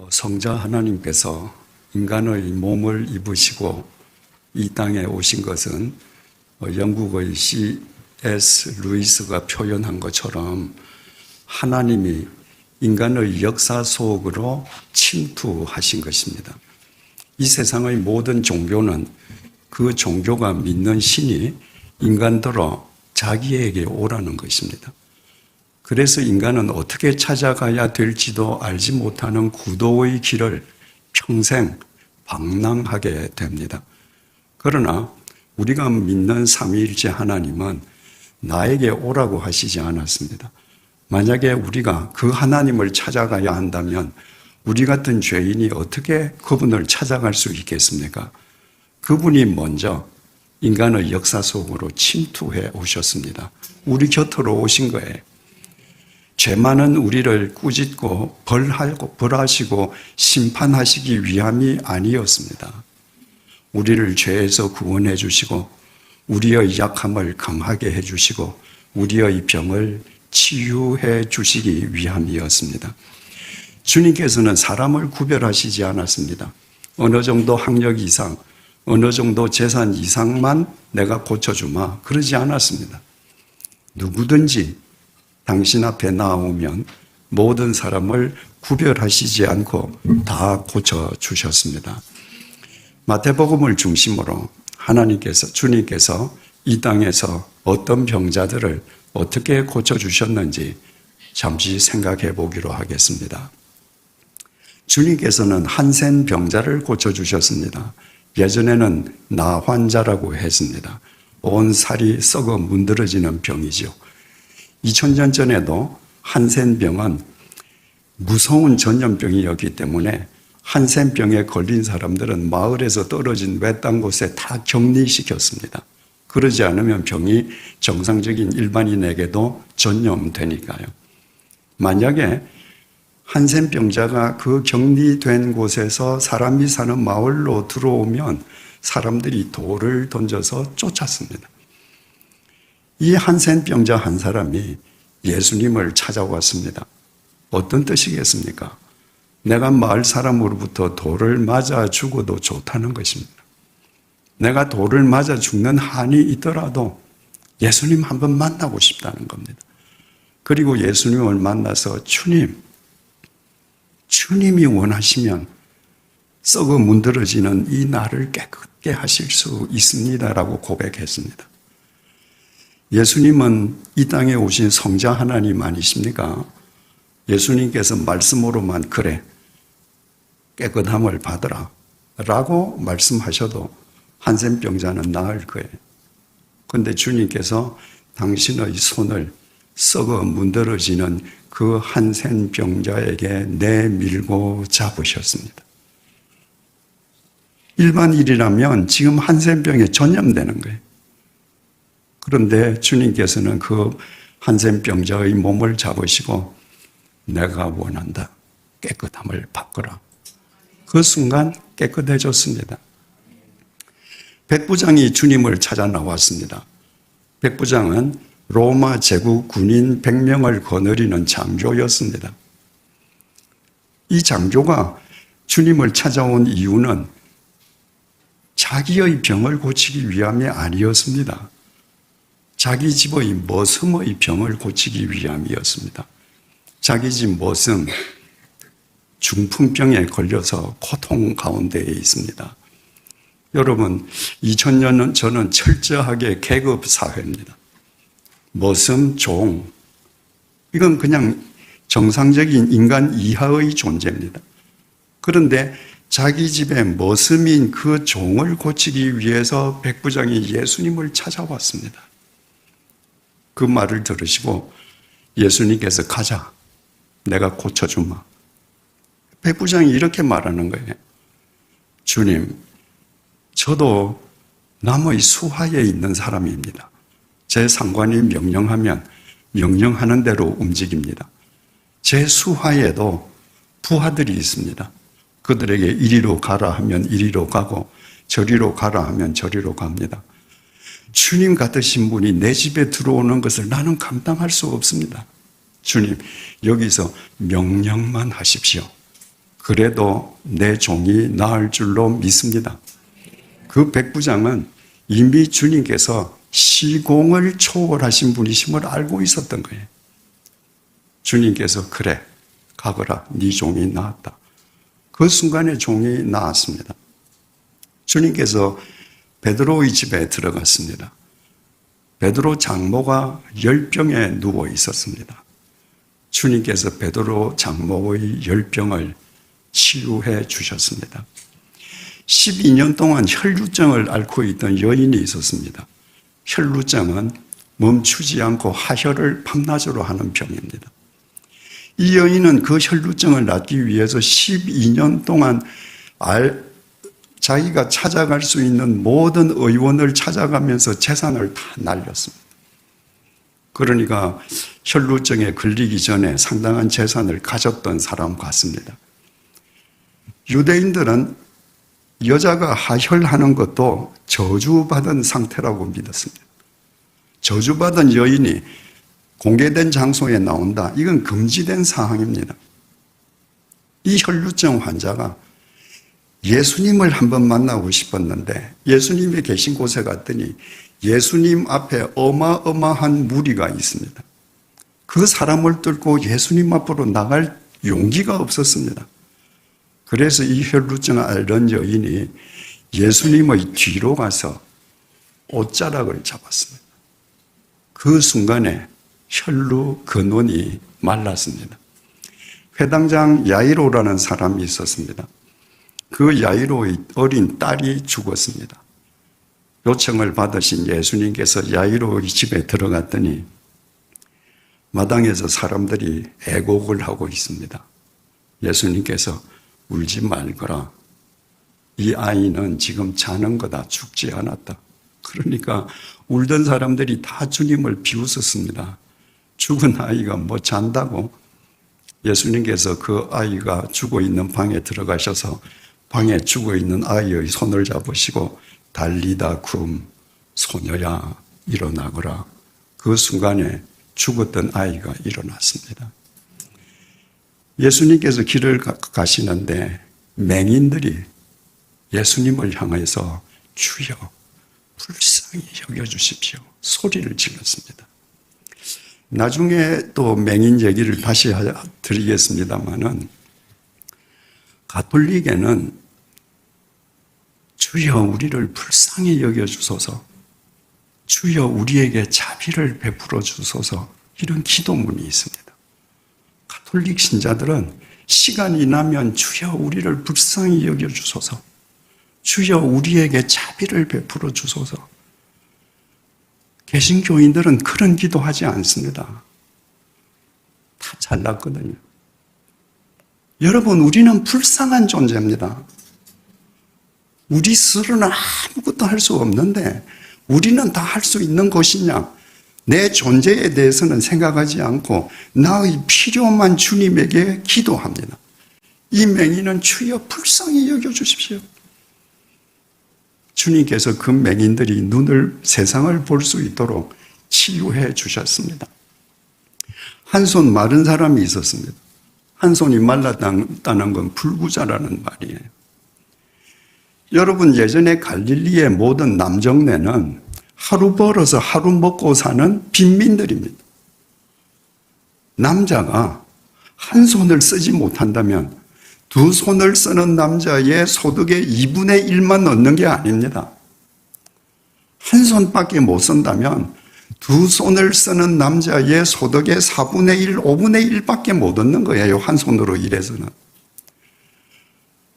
성자 하나님께서 인간의 몸을 입으시고 이 땅에 오신 것은 영국의 C.S. 루이스가 표현한 것처럼 하나님이 인간의 역사 속으로 침투하신 것입니다. 이 세상의 모든 종교는 그 종교가 믿는 신이 인간들로 자기에게 오라는 것입니다. 그래서 인간은 어떻게 찾아가야 될지도 알지 못하는 구도의 길을 평생 방랑하게 됩니다. 그러나 우리가 믿는 삼위일체 하나님은 나에게 오라고 하시지 않았습니다. 만약에 우리가 그 하나님을 찾아가야 한다면 우리 같은 죄인이 어떻게 그분을 찾아갈 수 있겠습니까? 그분이 먼저 인간의 역사 속으로 침투해 오셨습니다. 우리 곁으로 오신 거예요. 죄 많은 우리를 꾸짖고 벌하시고 심판하시기 위함이 아니었습니다. 우리를 죄에서 구원해 주시고 우리의 약함을 강하게 해 주시고 우리의 병을 치유해 주시기 위함이었습니다. 주님께서는 사람을 구별하시지 않았습니다. 어느 정도 학력 이상, 어느 정도 재산 이상만 내가 고쳐주마 그러지 않았습니다. 누구든지 당신 앞에 나오면 모든 사람을 구별하시지 않고 다 고쳐주셨습니다. 마태복음을 중심으로 주님께서 이 땅에서 어떤 병자들을 어떻게 고쳐주셨는지 잠시 생각해 보기로 하겠습니다. 주님께서는 한센 병자를 고쳐주셨습니다. 예전에는 나환자라고 했습니다. 온 살이 썩어 문드러지는 병이죠. 2000년 전에도 한센병은 무서운 전염병이었기 때문에 한센병에 걸린 사람들은 마을에서 떨어진 외딴 곳에 다 격리시켰습니다. 그러지 않으면 병이 정상적인 일반인에게도 전염되니까요. 만약에 한센병자가 그 격리된 곳에서 사람이 사는 마을로 들어오면 사람들이 돌을 던져서 쫓았습니다. 이 한센병자 한 사람이 예수님을 찾아왔습니다. 어떤 뜻이겠습니까? 내가 마을 사람으로부터 돌을 맞아 죽어도 좋다는 것입니다. 내가 돌을 맞아 죽는 한이 있더라도 예수님 한번 만나고 싶다는 겁니다. 그리고 예수님을 만나서 주님이 원하시면 썩어 문드러지는 이 나를 깨끗게 하실 수 있습니다라고 고백했습니다. 예수님은 이 땅에 오신 성자 하나님 아니십니까? 예수님께서 말씀으로만 그래 깨끗함을 받으라 라고 말씀하셔도 한센병자는 나을 거예요. 그런데 주님께서 당신의 손을 썩어 문드러지는 그 한센병자에게 내밀고 잡으셨습니다. 일반인이라면 지금 한센병에 전염되는 거예요. 그런데 주님께서는 그 한센병자의 몸을 잡으시고 내가 원한다. 깨끗함을 바꾸라. 그 순간 깨끗해졌습니다. 백부장이 주님을 찾아 나왔습니다. 백부장은 로마 제국 군인 100명을 거느리는 장교였습니다. 이 장교가 주님을 찾아온 이유는 자기의 병을 고치기 위함이 아니었습니다. 자기 집의 머슴의 병을 고치기 위함이었습니다. 자기 집 머슴, 중풍병에 걸려서 고통 가운데에 있습니다. 여러분, 2000년은 저는 철저하게 계급 사회입니다. 머슴, 종, 이건 그냥 정상적인 인간 이하의 존재입니다. 그런데 자기 집에 머슴인 그 종을 고치기 위해서 백부장이 예수님을 찾아왔습니다. 그 말을 들으시고 예수님께서 가자. 내가 고쳐주마. 백부장이 이렇게 말하는 거예요. 주님, 저도 남의 수하에 있는 사람입니다. 제 상관이 명령하면 명령하는 대로 움직입니다. 제 수하에도 부하들이 있습니다. 그들에게 이리로 가라 하면 이리로 가고 저리로 가라 하면 저리로 갑니다. 주님 같으신 분이 내 집에 들어오는 것을 나는 감당할 수 없습니다. 주님, 여기서 명령만 하십시오. 그래도 내 종이 나을 줄로 믿습니다. 그 백부장은 이미 주님께서 시공을 초월하신 분이심을 알고 있었던 거예요. 주님께서 그래 가거라 네 종이 나았다. 그 순간에 종이 나았습니다. 주님께서 베드로의 집에 들어갔습니다. 베드로 장모가 열병에 누워 있었습니다. 주님께서 베드로 장모의 열병을 치유해 주셨습니다. 12년 동안 혈루증을 앓고 있던 여인이 있었습니다. 혈루증은 멈추지 않고 하혈을 밤낮으로 하는 병입니다. 이 여인은 그 혈루증을 낫기 위해서 12년 동안 자기가 찾아갈 수 있는 모든 의원을 찾아가면서 재산을 다 날렸습니다. 그러니까 혈루증에 걸리기 전에 상당한 재산을 가졌던 사람 같습니다. 유대인들은 여자가 하혈하는 것도 저주받은 상태라고 믿었습니다. 저주받은 여인이 공개된 장소에 나온다. 이건 금지된 사항입니다. 이 혈루증 환자가 예수님을 한번 만나고 싶었는데 예수님이 계신 곳에 갔더니 예수님 앞에 어마어마한 무리가 있습니다. 그 사람을 뚫고 예수님 앞으로 나갈 용기가 없었습니다. 그래서 이 혈루증을 앓던 여인이 예수님의 뒤로 가서 옷자락을 잡았습니다. 그 순간에 혈루 근원이 말랐습니다. 회당장 야이로라는 사람이 있었습니다. 그 야이로의 어린 딸이 죽었습니다. 요청을 받으신 예수님께서 야이로의 집에 들어갔더니 마당에서 사람들이 애곡을 하고 있습니다. 예수님께서 울지 말거라. 이 아이는 지금 자는 거다. 죽지 않았다. 그러니까 울던 사람들이 다 주님을 비웃었습니다. 죽은 아이가 뭐 잔다고? 예수님께서 그 아이가 죽어 있는 방에 들어가셔서 방에 죽어 있는 아이의 손을 잡으시고 달리다 쿰 소녀야 일어나거라. 그 순간에 죽었던 아이가 일어났습니다. 예수님께서 길을 가시는데 맹인들이 예수님을 향해서 주여 불쌍히 여겨주십시오. 소리를 질렀습니다. 나중에 또 맹인 얘기를 다시 드리겠습니다만은 가톨릭에는 주여 우리를 불쌍히 여겨주소서, 주여 우리에게 자비를 베풀어 주소서 이런 기도문이 있습니다. 가톨릭 신자들은 시간이 나면 주여 우리를 불쌍히 여겨주소서, 주여 우리에게 자비를 베풀어 주소서. 개신교인들은 그런 기도하지 않습니다. 다 잘났거든요. 여러분, 우리는 불쌍한 존재입니다. 우리 스스로는 아무것도 할 수 없는데 우리는 다 할 수 있는 것이냐? 내 존재에 대해서는 생각하지 않고 나의 필요만 주님에게 기도합니다. 이 맹인은 주여 불쌍히 여겨주십시오. 주님께서 그 맹인들이 세상을 볼 수 있도록 치유해 주셨습니다. 한 손 마른 사람이 있었습니다. 한 손이 말랐다는 건 불구자라는 말이에요. 여러분, 예전에 갈릴리의 모든 남정네는 하루 벌어서 하루 먹고 사는 빈민들입니다. 남자가 한 손을 쓰지 못한다면 두 손을 쓰는 남자의 소득의 2분의 1만 얻는 게 아닙니다. 한 손밖에 못 쓴다면 두 손을 쓰는 남자의 소득의 4분의 1, 5분의 1밖에 못 얻는 거예요. 한 손으로 일해서는.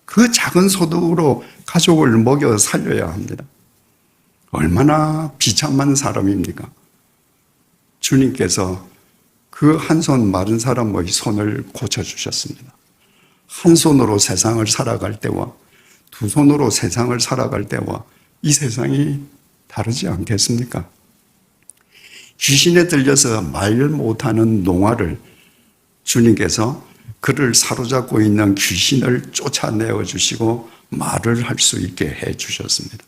그 작은 소득으로 가족을 먹여 살려야 합니다. 얼마나 비참한 사람입니까? 주님께서 그 한 손 마른 사람의 손을 고쳐주셨습니다. 한 손으로 세상을 살아갈 때와 두 손으로 세상을 살아갈 때와 이 세상이 다르지 않겠습니까? 귀신에 들려서 말 못하는 농아를 주님께서 그를 사로잡고 있는 귀신을 쫓아내어 주시고 말을 할 수 있게 해 주셨습니다.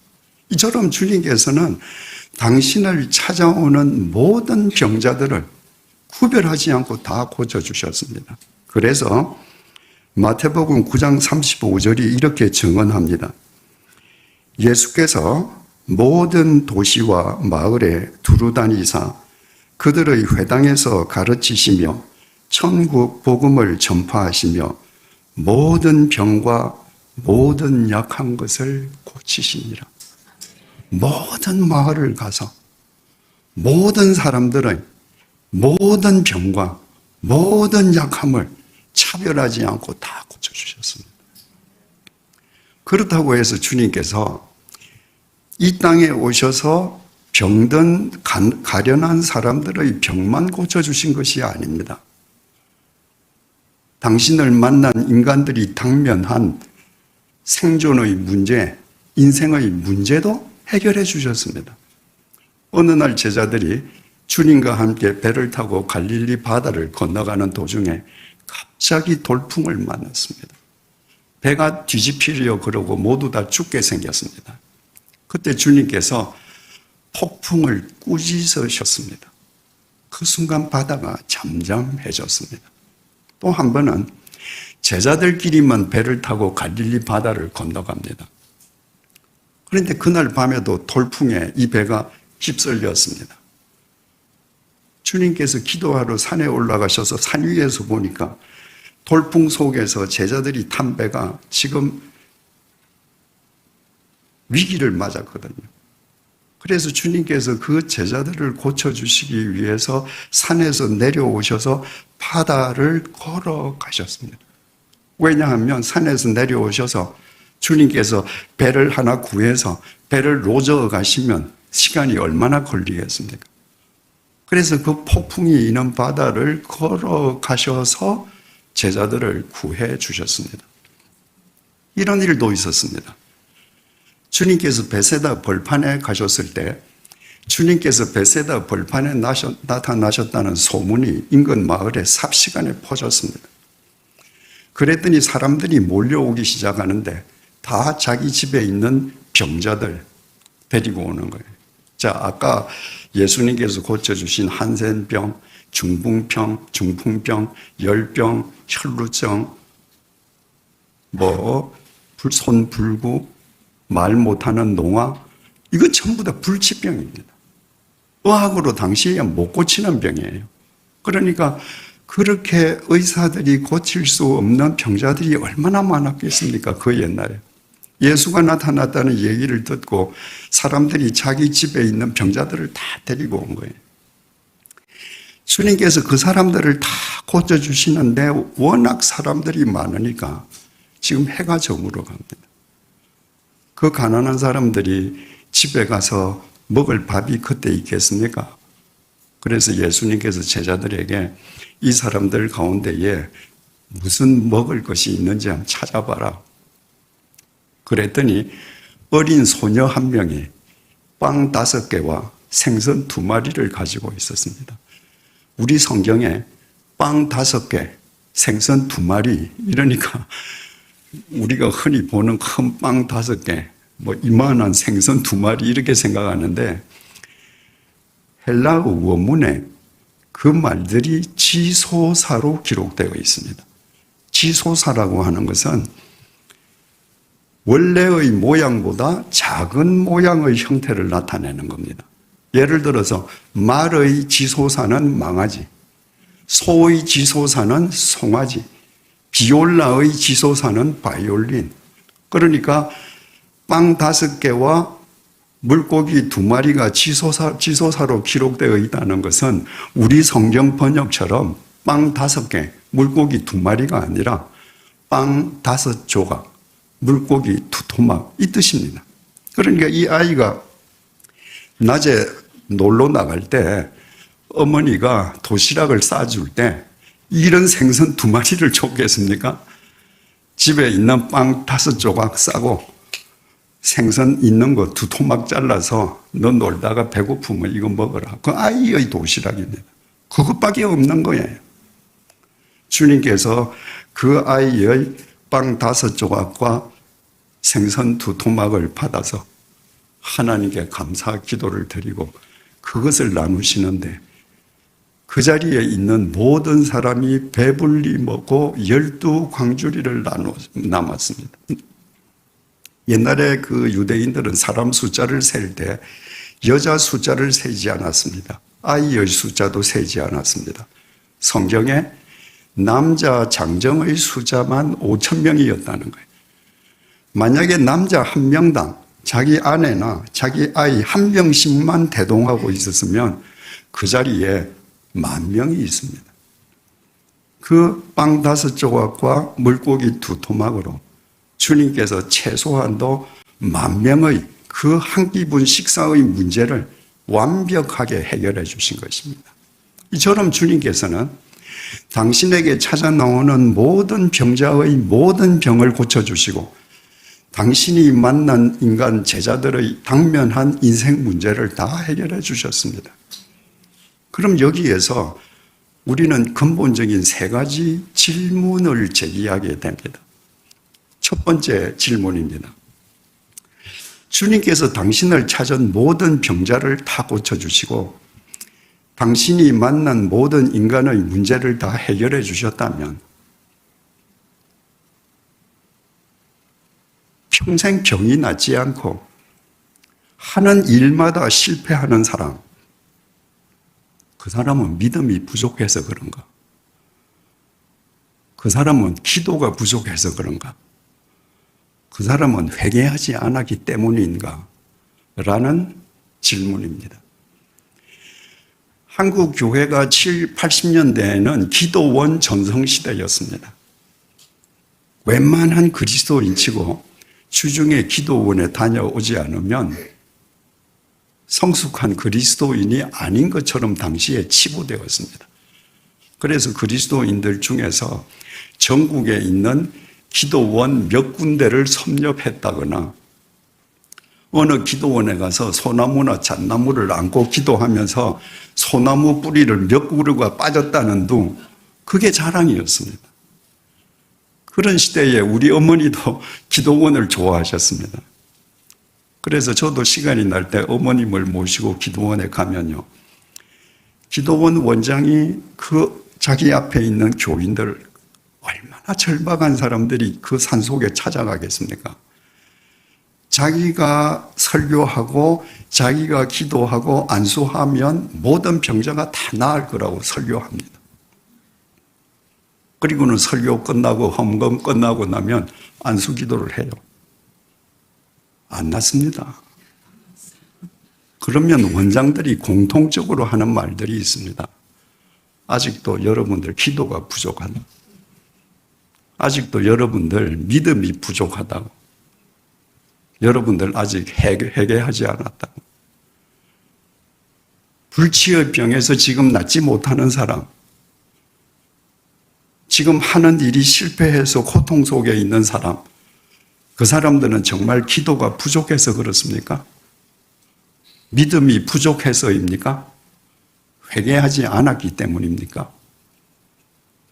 이처럼 주님께서는 당신을 찾아오는 모든 병자들을 구별하지 않고 다 고쳐주셨습니다. 그래서 마태복음 9장 35절이 이렇게 증언합니다. 예수께서 모든 도시와 마을에 두루다니사 그들의 회당에서 가르치시며 천국 복음을 전파하시며 모든 병과 모든 약한 것을 고치시니라. 모든 마을을 가서 모든 사람들의 모든 병과 모든 약함을 차별하지 않고 다 고쳐주셨습니다. 그렇다고 해서 주님께서 이 땅에 오셔서 병든 가련한 사람들의 병만 고쳐주신 것이 아닙니다. 당신을 만난 인간들이 당면한 생존의 문제, 인생의 문제도 해결해 주셨습니다. 어느 날 제자들이 주님과 함께 배를 타고 갈릴리 바다를 건너가는 도중에 갑자기 돌풍을 만났습니다. 배가 뒤집히려 그러고 모두 다 죽게 생겼습니다. 그때 주님께서 폭풍을 꾸짖으셨습니다. 그 순간 바다가 잠잠해졌습니다. 또 한 번은 제자들끼리만 배를 타고 갈릴리 바다를 건너갑니다. 그런데 그날 밤에도 돌풍에 이 배가 휩쓸렸습니다. 주님께서 기도하러 산에 올라가셔서 산 위에서 보니까 돌풍 속에서 제자들이 탄 배가 지금 위기를 맞았거든요. 그래서 주님께서 그 제자들을 고쳐주시기 위해서 산에서 내려오셔서 바다를 걸어가셨습니다. 왜냐하면 산에서 내려오셔서 주님께서 배를 하나 구해서 배를 노저어 가시면 시간이 얼마나 걸리겠습니까? 그래서 그 폭풍이 있는 바다를 걸어가셔서 제자들을 구해 주셨습니다. 이런 일도 있었습니다. 주님께서 베세다 벌판에 가셨을 때 주님께서 베세다 벌판에 나타나셨다는 소문이 인근 마을에 삽시간에 퍼졌습니다. 그랬더니 사람들이 몰려오기 시작하는데 다 자기 집에 있는 병자들 데리고 오는 거예요. 자, 아까 예수님께서 고쳐주신 한센병, 중풍병, 열병, 혈루증, 손불구, 말 못하는 농아, 이거 전부 다 불치병입니다. 의학으로 당시에 못 고치는 병이에요. 그러니까 그렇게 의사들이 고칠 수 없는 병자들이 얼마나 많았겠습니까? 그 옛날에. 예수가 나타났다는 얘기를 듣고 사람들이 자기 집에 있는 병자들을 다 데리고 온 거예요. 주님께서 그 사람들을 다 고쳐주시는데 워낙 사람들이 많으니까 지금 해가 저물어 갑니다. 그 가난한 사람들이 집에 가서 먹을 밥이 그때 있겠습니까? 그래서 예수님께서 제자들에게 이 사람들 가운데에 무슨 먹을 것이 있는지 한번 찾아봐라. 그랬더니 어린 소녀 한 명이 빵 5개와 생선 2마리를 가지고 있었습니다. 우리 성경에 빵 5개, 생선 2마리, 이러니까 우리가 흔히 보는 큰 빵 5개, 이만한 생선 2마리 이렇게 생각하는데 헬라어 원문에 그 말들이 지소사로 기록되어 있습니다. 지소사라고 하는 것은 원래의 모양보다 작은 모양의 형태를 나타내는 겁니다. 예를 들어서 말의 지소사는 망아지, 소의 지소사는 송아지, 비올라의 지소사는 바이올린. 그러니까 빵 5개와 물고기 2마리가 지소사로 기록되어 있다는 것은 우리 성경 번역처럼 빵 5개, 물고기 2마리가 아니라 빵 5조각, 물고기 2토막 이 뜻입니다. 그러니까 이 아이가 낮에 놀러 나갈 때 어머니가 도시락을 싸줄 때 이런 생선 2마리를 줬겠습니까? 집에 있는 빵 5조각 싸고 생선 있는 거 2토막 잘라서 너 놀다가 배고프면 이거 먹어라. 그 아이의 도시락입니다. 그것밖에 없는 거예요. 주님께서 그 아이의 빵 5조각과 생선 2토막을 받아서 하나님께 감사 기도를 드리고 그것을 나누시는데 그 자리에 있는 모든 사람이 배불리 먹고 12광주리를 남았습니다. 옛날에 그 유대인들은 사람 숫자를 셀 때 여자 숫자를 세지 않았습니다. 아이의 숫자도 세지 않았습니다. 성경에 남자 장정의 숫자만 5,000명이었다는 거예요. 만약에 남자 한 명당 자기 아내나 자기 아이 한 명씩만 대동하고 있었으면 그 자리에 10,000명이 있습니다. 그 빵 5조각과 물고기 2토막으로 주님께서 최소한도 10,000명의 그 한 끼분 식사의 문제를 완벽하게 해결해 주신 것입니다. 이처럼 주님께서는 당신에게 찾아 나오는 모든 병자의 모든 병을 고쳐주시고 당신이 만난 인간 제자들의 당면한 인생 문제를 다 해결해 주셨습니다. 그럼 여기에서 우리는 근본적인 3가지 질문을 제기하게 됩니다. 첫 번째 질문입니다. 주님께서 당신을 찾은 모든 병자를 다 고쳐주시고 당신이 만난 모든 인간의 문제를 다 해결해 주셨다면 평생 병이 낫지 않고 하는 일마다 실패하는 사람, 그 사람은 믿음이 부족해서 그런가? 그 사람은 기도가 부족해서 그런가? 그 사람은 회개하지 않았기 때문인가? 라는 질문입니다. 한국 교회가 70, 80년대에는 기도원 전성시대였습니다. 웬만한 그리스도인치고 주중에 기도원에 다녀오지 않으면 성숙한 그리스도인이 아닌 것처럼 당시에 치부되었습니다. 그래서 그리스도인들 중에서 전국에 있는 기도원 몇 군데를 섭렵했다거나 어느 기도원에 가서 소나무나 잣나무를 안고 기도하면서 소나무 뿌리를 몇 그루가 빠졌다는 둥, 그게 자랑이었습니다. 그런 시대에 우리 어머니도 기도원을 좋아하셨습니다. 그래서 저도 시간이 날 때 어머님을 모시고 기도원에 가면요, 기도원 원장이 그 자기 앞에 있는 교인들, 얼마나 절박한 사람들이 그 산속에 찾아가겠습니까? 자기가 설교하고 자기가 기도하고 안수하면 모든 병자가 다 나을 거라고 설교합니다. 그리고는 설교 끝나고 헌금 끝나고 나면 안수 기도를 해요. 안 낫습니다. 그러면 원장들이 공통적으로 하는 말들이 있습니다. 아직도 여러분들 기도가 부족하다. 아직도 여러분들 믿음이 부족하다고. 여러분들 아직 회개하지 않았다고. 불치의 병에서 지금 낫지 못하는 사람, 지금 하는 일이 실패해서 고통 속에 있는 사람, 그 사람들은 정말 기도가 부족해서 그렇습니까? 믿음이 부족해서입니까? 회개하지 않았기 때문입니까?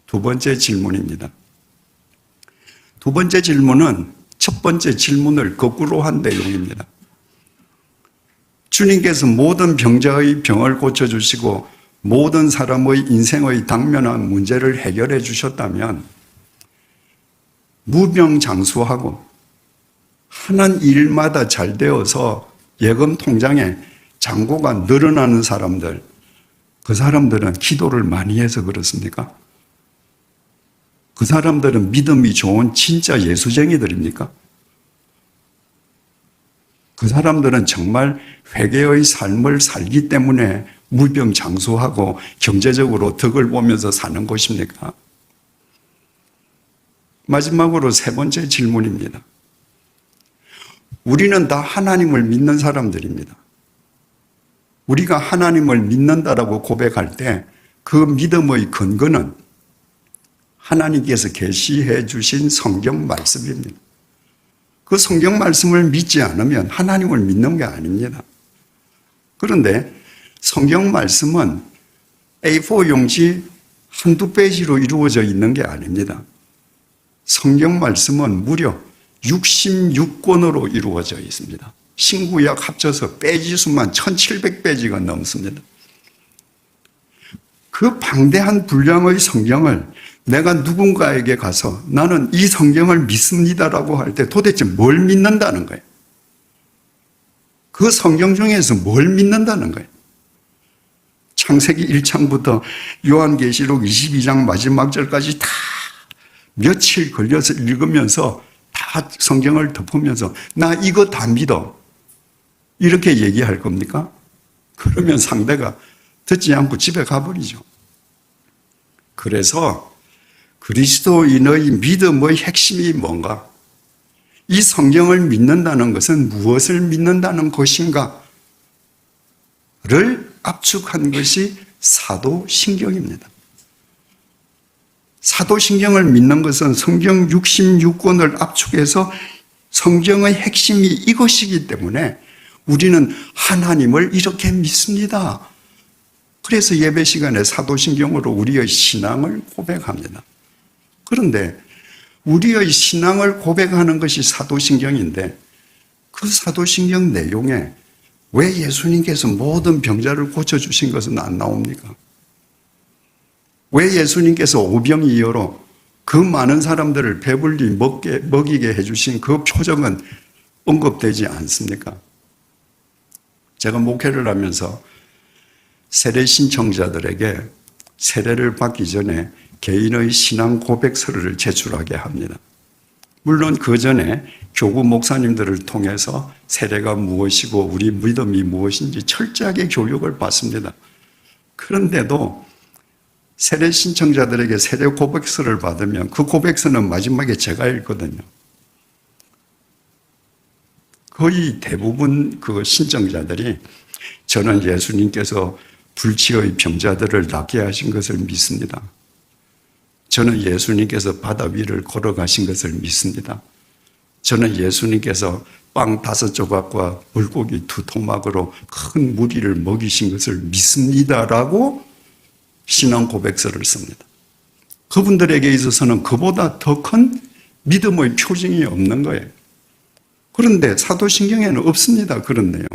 두 번째 질문입니다. 두 번째 질문은 첫 번째 질문을 거꾸로 한 내용입니다. 주님께서 모든 병자의 병을 고쳐주시고 모든 사람의 인생의 당면한 문제를 해결해 주셨다면 무병장수하고 하는 일마다 잘 되어서 예금 통장에 잔고가 늘어나는 사람들, 그 사람들은 기도를 많이 해서 그렇습니까? 그 사람들은 믿음이 좋은 진짜 예수쟁이들입니까? 그 사람들은 정말 회개의 삶을 살기 때문에 무병장수하고 경제적으로 덕을 보면서 사는 것입니까? 마지막으로 세 번째 질문입니다. 우리는 다 하나님을 믿는 사람들입니다. 우리가 하나님을 믿는다라고 고백할 때 그 믿음의 근거는 하나님께서 계시해 주신 성경 말씀입니다. 그 성경 말씀을 믿지 않으면 하나님을 믿는 게 아닙니다. 그런데 성경 말씀은 A4 용지 한두 페이지로 이루어져 있는 게 아닙니다. 성경 말씀은 무려 66권으로 이루어져 있습니다. 신구약 합쳐서 페이지 수만 1700페이지가 넘습니다. 그 그 방대한 분량의 성경을 내가 누군가에게 가서 나는 이 성경을 믿습니다라고 할 때 도대체 뭘 믿는다는 거예요? 그 성경 중에서 뭘 믿는다는 거예요? 창세기 1장부터 요한계시록 22장 마지막 절까지 다 며칠 걸려서 읽으면서 다 성경을 덮으면서 나 이거 다 믿어. 이렇게 얘기할 겁니까? 그러면 상대가 듣지 않고 집에 가버리죠. 그래서 그리스도인의 믿음의 핵심이 뭔가? 이 성경을 믿는다는 것은 무엇을 믿는다는 것인가를 압축한 것이 사도신경입니다. 사도신경을 믿는 것은 성경 66권을 압축해서 성경의 핵심이 이것이기 때문에 우리는 하나님을 이렇게 믿습니다. 그래서 예배 시간에 사도신경으로 우리의 신앙을 고백합니다. 그런데 우리의 신앙을 고백하는 것이 사도신경인데 그 사도신경 내용에 왜 예수님께서 모든 병자를 고쳐주신 것은 안 나옵니까? 왜 예수님께서 오병이어로 그 많은 사람들을 배불리 먹이게 해주신 그 표적은 언급되지 않습니까? 제가 목회를 하면서 세례 신청자들에게 세례를 받기 전에 개인의 신앙 고백서를 제출하게 합니다. 물론 그 전에 교구 목사님들을 통해서 세례가 무엇이고 우리 믿음이 무엇인지 철저하게 교육을 받습니다. 그런데도 세례 신청자들에게 세례 고백서를 받으면 그 고백서는 마지막에 제가 읽거든요. 거의 대부분 그 신청자들이 저는 예수님께서 불치의 병자들을 낫게 하신 것을 믿습니다. 저는 예수님께서 바다 위를 걸어가신 것을 믿습니다. 저는 예수님께서 빵 5조각과 물고기 2토막으로 큰 무리를 먹이신 것을 믿습니다라고 신앙 고백서를 씁니다. 그분들에게 있어서는 그보다 더 큰 믿음의 표징이 없는 거예요. 그런데 사도신경에는 없습니다. 그런 내용.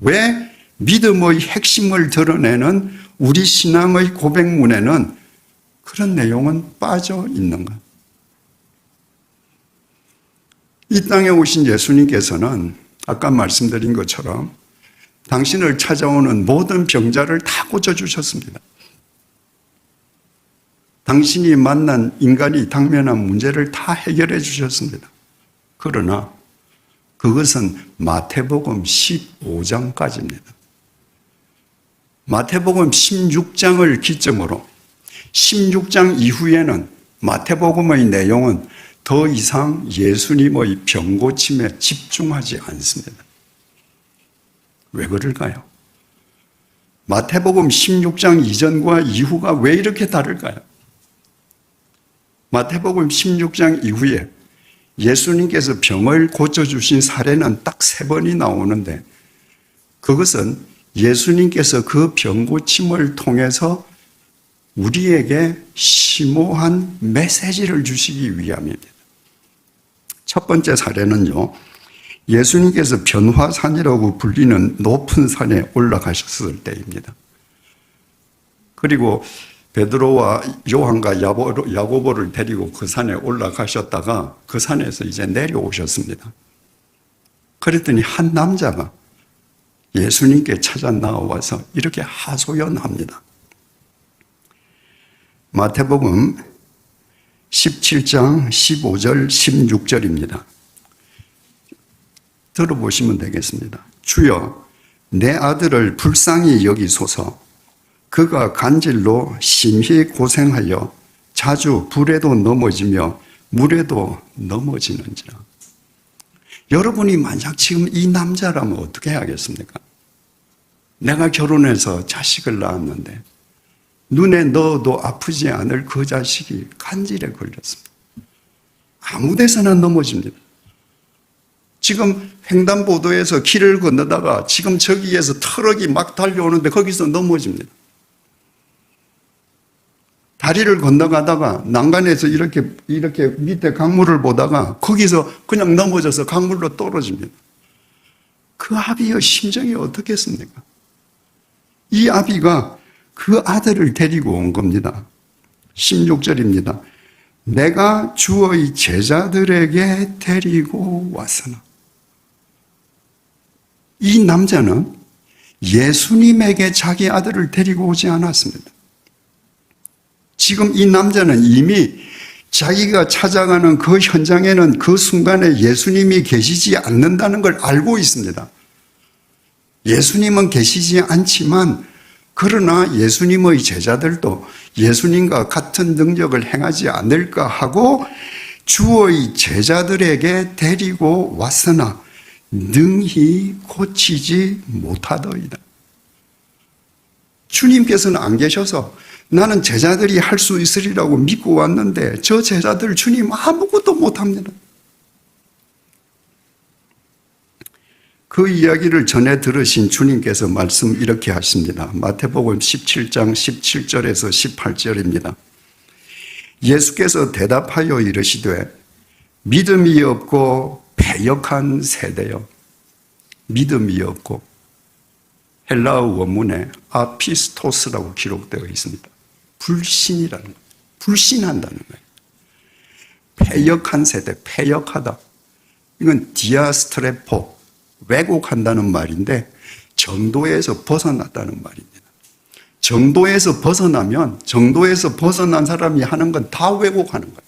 왜 믿음의 핵심을 드러내는 우리 신앙의 고백문에는 그런 내용은 빠져 있는가? 이 땅에 오신 예수님께서는 아까 말씀드린 것처럼 당신을 찾아오는 모든 병자를 다 고쳐주셨습니다. 당신이 만난 인간이 당면한 문제를 다 해결해 주셨습니다. 그러나 그것은 마태복음 15장까지입니다. 마태복음 16장을 기점으로 16장 이후에는 마태복음의 내용은 더 이상 예수님의 병고침에 집중하지 않습니다. 왜 그럴까요? 마태복음 16장 이전과 이후가 왜 이렇게 다를까요? 마태복음 16장 이후에 예수님께서 병을 고쳐주신 사례는 딱 3번이 나오는데 그것은 예수님께서 그 병고침을 통해서 우리에게 심오한 메시지를 주시기 위함입니다. 첫 번째 사례는요, 예수님께서 변화산이라고 불리는 높은 산에 올라가셨을 때입니다. 그리고 베드로와 요한과 야고보를 데리고 그 산에 올라가셨다가 그 산에서 이제 내려오셨습니다. 그랬더니 한 남자가 예수님께 찾아 나와서 이렇게 하소연합니다. 마태복음 17장 15절 16절입니다. 들어보시면 되겠습니다. 주여, 내 아들을 불쌍히 여기소서. 그가 간질로 심히 고생하여 자주 불에도 넘어지며 물에도 넘어지는지라. 여러분이 만약 지금 이 남자라면 어떻게 하겠습니까? 내가 결혼해서 자식을 낳았는데 눈에 넣어도 아프지 않을 그 자식이 간질에 걸렸습니다. 아무 데서나 넘어집니다. 지금 횡단보도에서 길을 건너다가 지금 저기에서 트럭이 막 달려오는데 거기서 넘어집니다. 다리를 건너가다가 난간에서 이렇게 밑에 강물을 보다가 거기서 그냥 넘어져서 강물로 떨어집니다. 그 아비의 심정이 어떻겠습니까? 이 아비가 그 아들을 데리고 온 겁니다. 16절입니다. 내가 주의 제자들에게 데리고 왔으나. 이 남자는 예수님에게 자기 아들을 데리고 오지 않았습니다. 지금 이 남자는 이미 자기가 찾아가는 그 현장에는 그 순간에 예수님이 계시지 않는다는 걸 알고 있습니다. 예수님은 계시지 않지만 그러나 예수님의 제자들도 예수님과 같은 능력을 행하지 않을까 하고 주의 제자들에게 데리고 왔으나 능히 고치지 못하더이다. 주님께서는 안 계셔서 나는 제자들이 할 수 있으리라고 믿고 왔는데 저 제자들 주님 아무것도 못합니다. 그 이야기를 전해 들으신 주님께서 말씀 이렇게 하십니다. 마태복음 17장 17절에서 18절입니다. 예수께서 대답하여 이르시되 믿음이 없고 패역한 세대여. 믿음이 없고 헬라어 원문에 아피스토스라고 기록되어 있습니다. 불신이라는 거예요. 불신한다는 거예요. 패역한 세대, 패역하다. 이건 디아스트레포, 왜곡한다는 말인데 정도에서 벗어났다는 말입니다. 정도에서 벗어나면 정도에서 벗어난 사람이 하는 건 다 왜곡하는 거예요.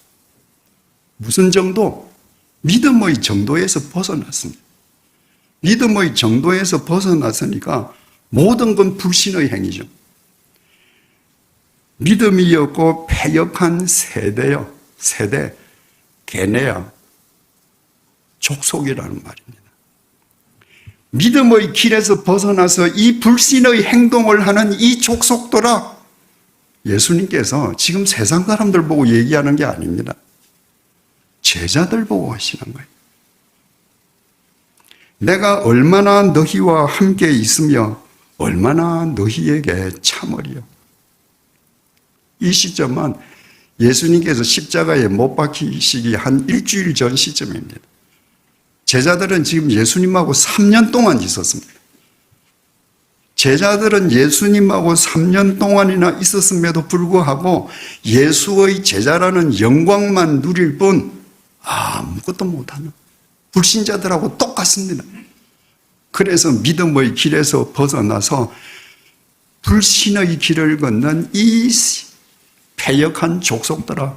무슨 정도? 믿음의 정도에서 벗어났습니다. 믿음의 정도에서 벗어났으니까 모든 건 불신의 행위죠. 믿음이 없고 패역한 세대요. 세대, 게네야, 족속이라는 말입니다. 믿음의 길에서 벗어나서 이 불신의 행동을 하는 이 족속들아, 예수님께서 지금 세상 사람들 보고 얘기하는 게 아닙니다. 제자들 보고 하시는 거예요. 내가 얼마나 너희와 함께 있으며 얼마나 너희에게 참으리요. 이 시점은 예수님께서 십자가에 못 박히시기 한 일주일 전 시점입니다. 제자들은 지금 예수님하고 3년 동안 있었습니다. 제자들은 예수님하고 3년 동안이나 있었음에도 불구하고 예수의 제자라는 영광만 누릴 뿐 아무것도 못하는 불신자들하고 똑같습니다. 그래서 믿음의 길에서 벗어나서 불신의 길을 걷는 이 패역한 족속들아,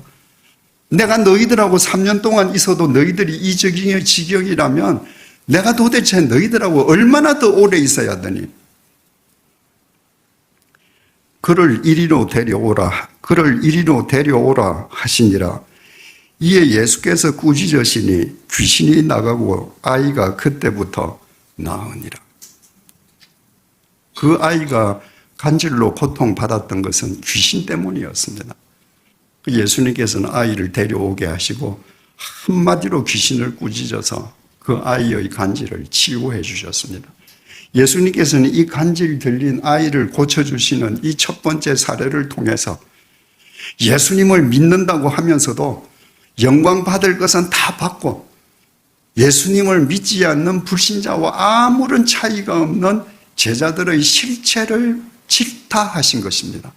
내가 너희들하고 3년 동안 있어도 너희들이 이 지경이라면 내가 도대체 너희들하고 얼마나 더 오래 있어야 되니? 그를 이리로 데려오라 하시니라. 이에 예수께서 꾸짖으시니 귀신이 나가고 아이가 그때부터 나으니라. 그 아이가 간질로 고통받았던 것은 귀신 때문이었습니다. 예수님께서는 아이를 데려오게 하시고 한마디로 귀신을 꾸짖어서 그 아이의 간질을 치유해 주셨습니다. 예수님께서는 이 간질 들린 아이를 고쳐주시는 이 첫 번째 사례를 통해서 예수님을 믿는다고 하면서도 영광 받을 것은 다 받고 예수님을 믿지 않는 불신자와 아무런 차이가 없는 제자들의 실체를 질타하신 것입니다.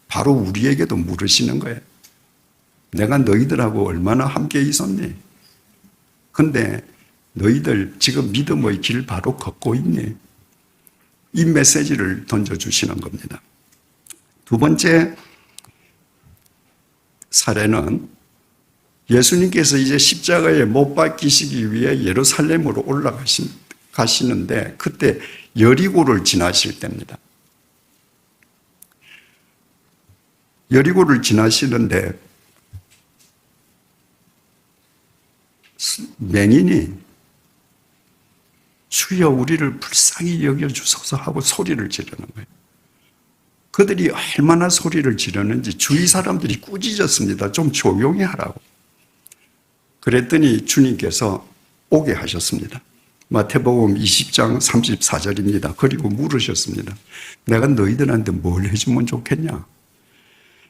바로 우리에게도 물으시는 거예요. 내가 너희들하고 얼마나 함께 있었니? 근데 너희들 지금 믿음의 길 바로 걷고 있니? 이 메시지를 던져주시는 겁니다. 두 번째 사례는 예수님께서 이제 십자가에 못 박히시기 위해 예루살렘으로 올라가시는데 그때 여리고를 지나실 때입니다. 여리고를 지나시는데 맹인이 주여 우리를 불쌍히 여겨주소서 하고 소리를 지르는 거예요. 그들이 얼마나 소리를 지르는지 주위 사람들이 꾸짖었습니다. 좀 조용히 하라고. 그랬더니 주님께서 오게 하셨습니다. 마태복음 20장 34절입니다. 그리고 물으셨습니다. 내가 너희들한테 뭘 해주면 좋겠냐?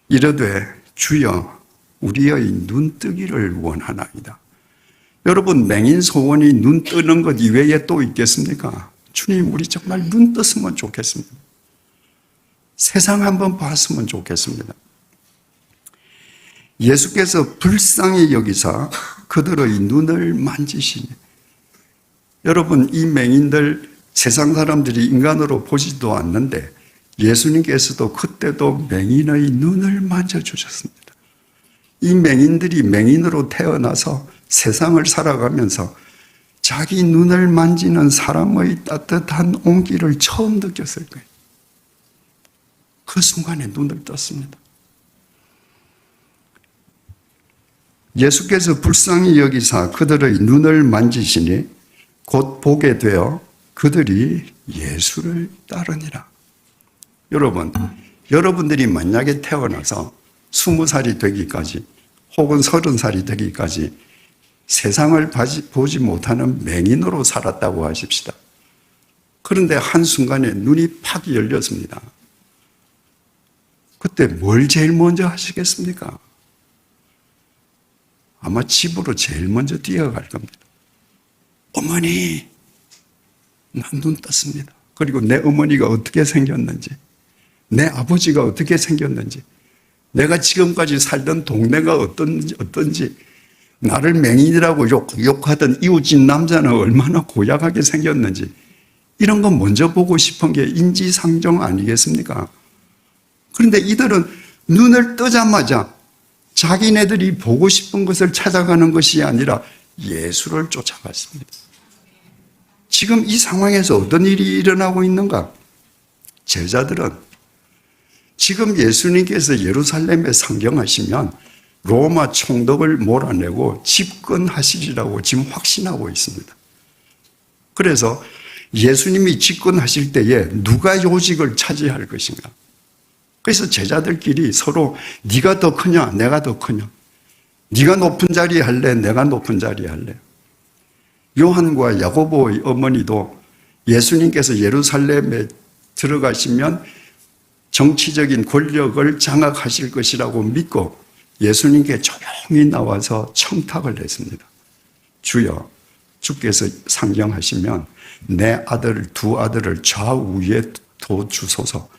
이르되 주여 우리의 눈뜨기를 원하나이다. 여러분, 맹인 소원이 눈 뜨는 것 이외에 또 있겠습니까? 주님, 우리 정말 눈 떴으면 좋겠습니다. 세상 한번 봤으면 좋겠습니다. 예수께서 불쌍히 여기사 그들의 눈을 만지시니, 여러분, 이 맹인들 세상 사람들이 인간으로 보지도 않는데 예수님께서도 그때도 맹인의 눈을 만져주셨습니다. 이 맹인들이 맹인으로 태어나서 세상을 살아가면서 자기 눈을 만지는 사람의 따뜻한 온기를 처음 느꼈을 거예요. 그 순간에 눈을 떴습니다. 예수께서 불쌍히 여기사 그들의 눈을 만지시니 곧 보게 되어 그들이 예수를 따르니라. 여러분, 여러분들이 만약에 태어나서 20살이 되기까지 혹은 30살이 되기까지 세상을 보지 못하는 맹인으로 살았다고 하십시다. 그런데 한순간에 눈이 팍 열렸습니다. 그때 뭘 제일 먼저 하시겠습니까? 아마 집으로 제일 먼저 뛰어갈 겁니다. 어머니, 난 눈 떴습니다. 그리고 내 어머니가 어떻게 생겼는지, 내 아버지가 어떻게 생겼는지, 내가 지금까지 살던 동네가 어떤지, 나를 맹인이라고 욕하던 이웃집 남자는 얼마나 고약하게 생겼는지, 이런 거 먼저 보고 싶은 게 인지상정 아니겠습니까? 그런데 이들은 눈을 뜨자마자 자기네들이 보고 싶은 것을 찾아가는 것이 아니라 예수를 쫓아갔습니다. 지금 이 상황에서 어떤 일이 일어나고 있는가? 제자들은 지금 예수님께서 예루살렘에 상경하시면 로마 총독을 몰아내고 집권하시리라고 지금 확신하고 있습니다. 그래서 예수님이 집권하실 때에 누가 요직을 차지할 것인가? 그래서 제자들끼리 서로 네가 더 크냐 내가 더 크냐, 네가 높은 자리 할래 내가 높은 자리 할래. 요한과 야고보의 어머니도 예수님께서 예루살렘에 들어가시면 정치적인 권력을 장악하실 것이라고 믿고 예수님께 조용히 나와서 청탁을 했습니다. 주여, 주께서 상경하시면 내 두 아들을 좌우에 둬 주소서.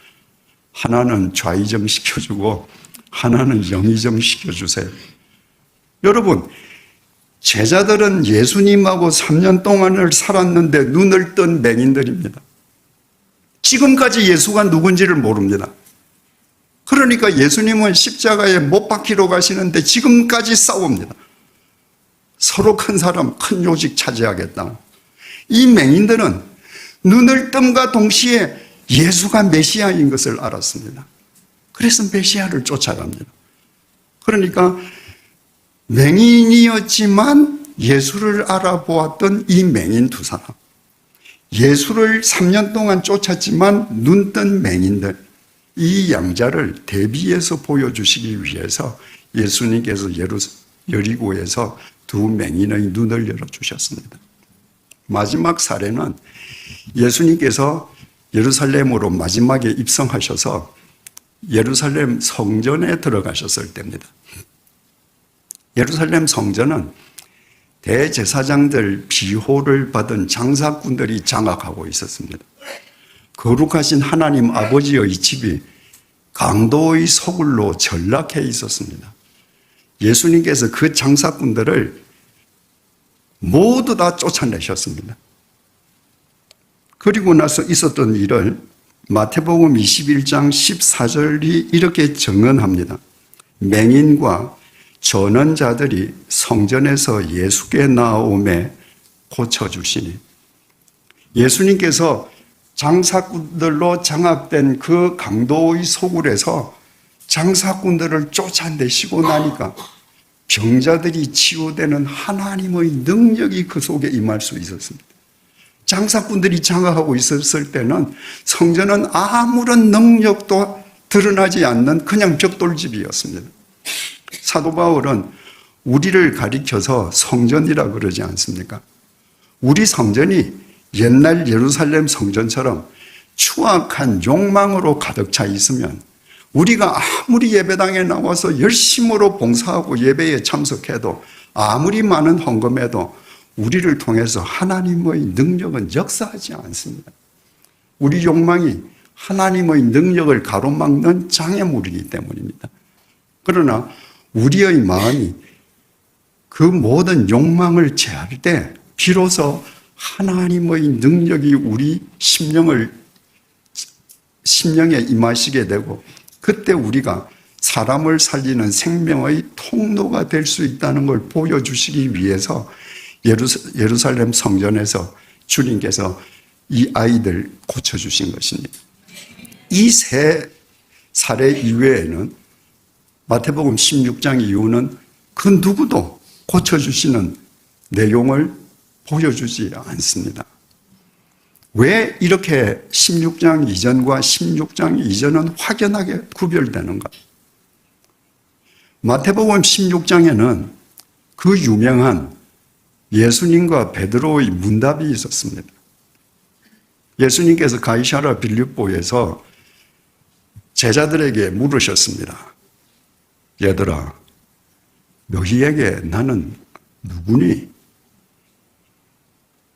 하나는 좌의정 시켜주고 하나는 영의정 시켜주세요. 여러분, 제자들은 예수님하고 3년 동안을 살았는데 눈을 뜬 맹인들입니다. 지금까지 예수가 누군지를 모릅니다. 그러니까 예수님은 십자가에 못 박히러 가시는데 지금까지 싸웁니다. 서로 큰 사람, 큰 요직 차지하겠다. 이 맹인들은 눈을 뜸과 동시에 예수가 메시아인 것을 알았습니다. 그래서 메시아를 쫓아갑니다. 그러니까 맹인이었지만 예수를 알아보았던 이 맹인 두 사람, 예수를 3년 동안 쫓았지만 눈뜬 맹인들, 이 양자를 대비해서 보여주시기 위해서 예수님께서 여리고에서 두 맹인의 눈을 열어주셨습니다. 마지막 사례는 예수님께서 예루살렘으로 마지막에 입성하셔서 예루살렘 성전에 들어가셨을 때입니다. 예루살렘 성전은 대제사장들 비호를 받은 장사꾼들이 장악하고 있었습니다. 거룩하신 하나님 아버지의 집이 강도의 소굴로 전락해 있었습니다. 예수님께서 그 장사꾼들을 모두 다 쫓아내셨습니다. 그리고 나서 있었던 일을 마태복음 21장 14절이 이렇게 증언합니다. 맹인과 전원자들이 성전에서 예수께 나오매 고쳐주시니. 예수님께서 장사꾼들로 장악된 그 강도의 소굴에서 장사꾼들을 쫓아내시고 나니까 병자들이 치유되는 하나님의 능력이 그 속에 임할 수 있었습니다. 장사꾼들이 장악하고 있었을 때는 성전은 아무런 능력도 드러나지 않는 그냥 벽돌집이었습니다. 사도 바울은 우리를 가리켜서 성전이라 그러지 않습니까? 우리 성전이 옛날 예루살렘 성전처럼 추악한 욕망으로 가득 차 있으면 우리가 아무리 예배당에 나와서 열심으로 봉사하고 예배에 참석해도 아무리 많은 헌금해도 우리를 통해서 하나님의 능력은 역사하지 않습니다. 우리 욕망이 하나님의 능력을 가로막는 장애물이기 때문입니다. 그러나 우리의 마음이 그 모든 욕망을 제할 때 비로소 하나님의 능력이 우리 심령에 임하시게 되고, 그때 우리가 사람을 살리는 생명의 통로가 될 수 있다는 걸 보여주시기 위해서 예루살렘 성전에서 주님께서 이 아이들 고쳐주신 것입니다. 이 세 사례 이외에는 마태복음 16장 이후는 그 누구도 고쳐주시는 내용을 보여주지 않습니다. 왜 이렇게 16장 이전과 16장 이전은 확연하게 구별되는가? 마태복음 16장에는 그 유명한 예수님과 베드로의 문답이 있었습니다. 예수님께서 가이사랴 빌립보에서 제자들에게 물으셨습니다. 얘들아, 너희에게 나는 누구니?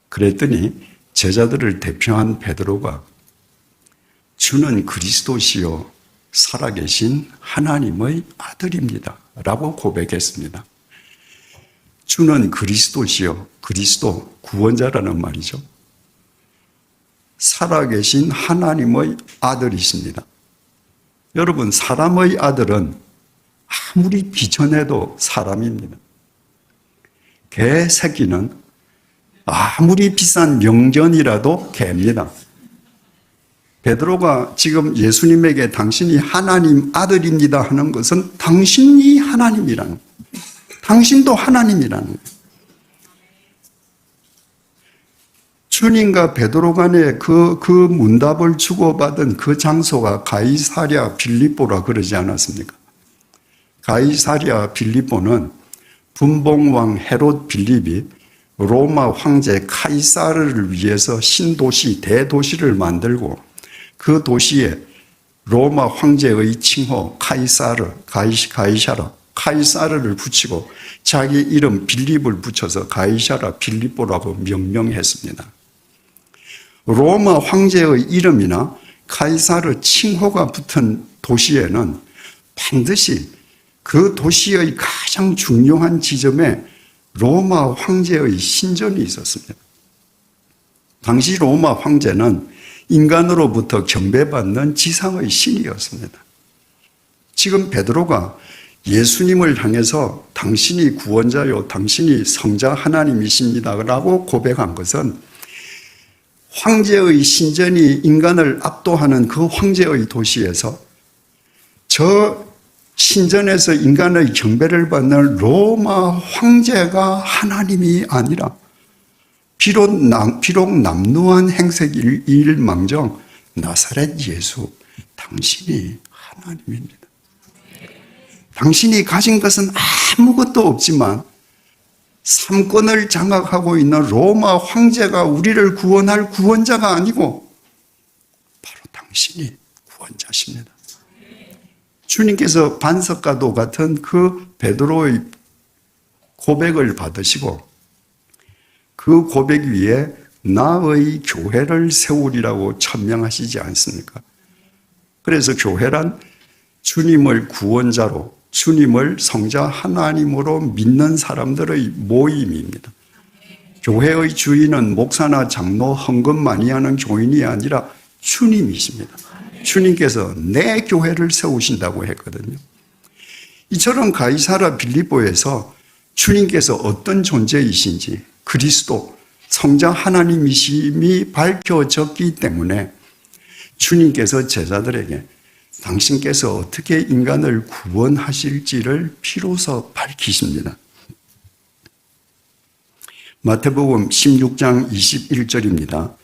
그랬더니 제자들을 대표한 베드로가 주는 그리스도시요 살아계신 하나님의 아들입니다 라고 고백했습니다. 주는 그리스도시요, 그리스도 구원자라는 말이죠. 살아계신 하나님의 아들이십니다. 여러분, 사람의 아들은 아무리 비천해도 사람입니다. 개 새끼는 아무리 비싼 명견이라도 개입니다. 베드로가 지금 예수님에게 당신이 하나님 아들입니다 하는 것은 당신이 하나님이라는 거예요. 당신도 하나님이라는 거예요. 주님과 베드로 간에 그 문답을 주고받은 그 장소가 가이사랴 빌립보라 그러지 않았습니까? 가이사랴 빌립보는 분봉왕 헤롯 빌립이 로마 황제 카이사르를 위해서 신도시, 대도시를 만들고 그 도시에 로마 황제의 칭호 카이사르를 붙이고 자기 이름 빌립을 붙여서 가이사랴 빌립보라고 명명했습니다. 로마 황제의 이름이나 카이사르 칭호가 붙은 도시에는 반드시 그 도시의 가장 중요한 지점에 로마 황제의 신전이 있었습니다. 당시 로마 황제는 인간으로부터 경배받는 지상의 신이었습니다. 지금 베드로가 예수님을 향해서 당신이 구원자요, 당신이 성자 하나님이십니다라고 고백한 것은 황제의 신전이 인간을 압도하는 그 황제의 도시에서 저 신전에서 인간의 경배를 받는 로마 황제가 하나님이 아니라 비록 남루한 행색일망정 나사렛 예수, 당신이 하나님입니다. 당신이 가진 것은 아무것도 없지만 삼권을 장악하고 있는 로마 황제가 우리를 구원할 구원자가 아니고 바로 당신이 구원자십니다. 주님께서 반석과도 같은 그 베드로의 고백을 받으시고 그 고백 위에 나의 교회를 세우리라고 천명하시지 않습니까? 그래서 교회란 주님을 구원자로, 주님을 성자 하나님으로 믿는 사람들의 모임입니다. 교회의 주인은 목사나 장로, 헌금 많이 하는 교인이 아니라 주님이십니다. 주님께서 내 교회를 세우신다고 했거든요. 이처럼 가이사랴 빌립보에서 주님께서 어떤 존재이신지 그리스도, 성자 하나님이심이 밝혀졌기 때문에 주님께서 제자들에게 당신께서 어떻게 인간을 구원하실지를 비로소 밝히십니다. 마태복음 16장 21절입니다.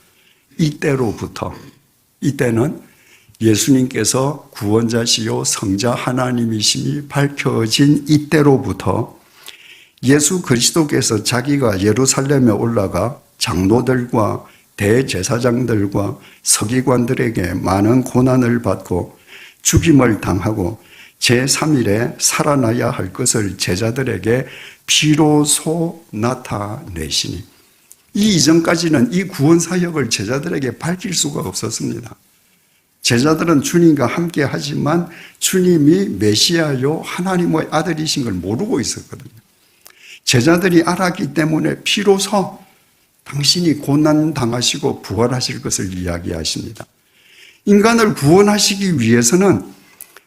이때는 예수님께서 구원자시요 성자 하나님이심이 밝혀진 이때로부터 예수 그리스도께서 자기가 예루살렘에 올라가 장로들과 대제사장들과 서기관들에게 많은 고난을 받고 죽임을 당하고 제3일에 살아나야 할 것을 제자들에게 비로소 나타내시니, 이 이전까지는 이 구원 사역을 제자들에게 밝힐 수가 없었습니다. 제자들은 주님과 함께 하지만 주님이 메시아요 하나님의 아들이신 걸 모르고 있었거든요. 제자들이 알았기 때문에 비로소 당신이 고난 당하시고 부활하실 것을 이야기하십니다. 인간을 구원하시기 위해서는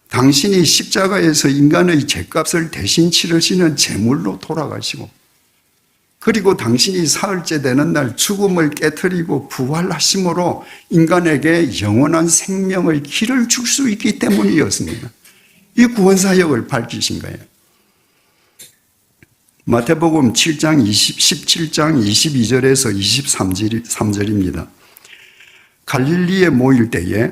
당신이 십자가에서 인간의 죄값을 대신 치르시는 제물로 돌아가시고, 그리고 당신이 사흘째 되는 날 죽음을 깨트리고 부활하심으로 인간에게 영원한 생명의 길을 줄 수 있기 때문이었습니다. 이 구원사역을 밝히신 거예요. 마태복음 17장 22절에서 23절입니다. 갈릴리에 모일 때에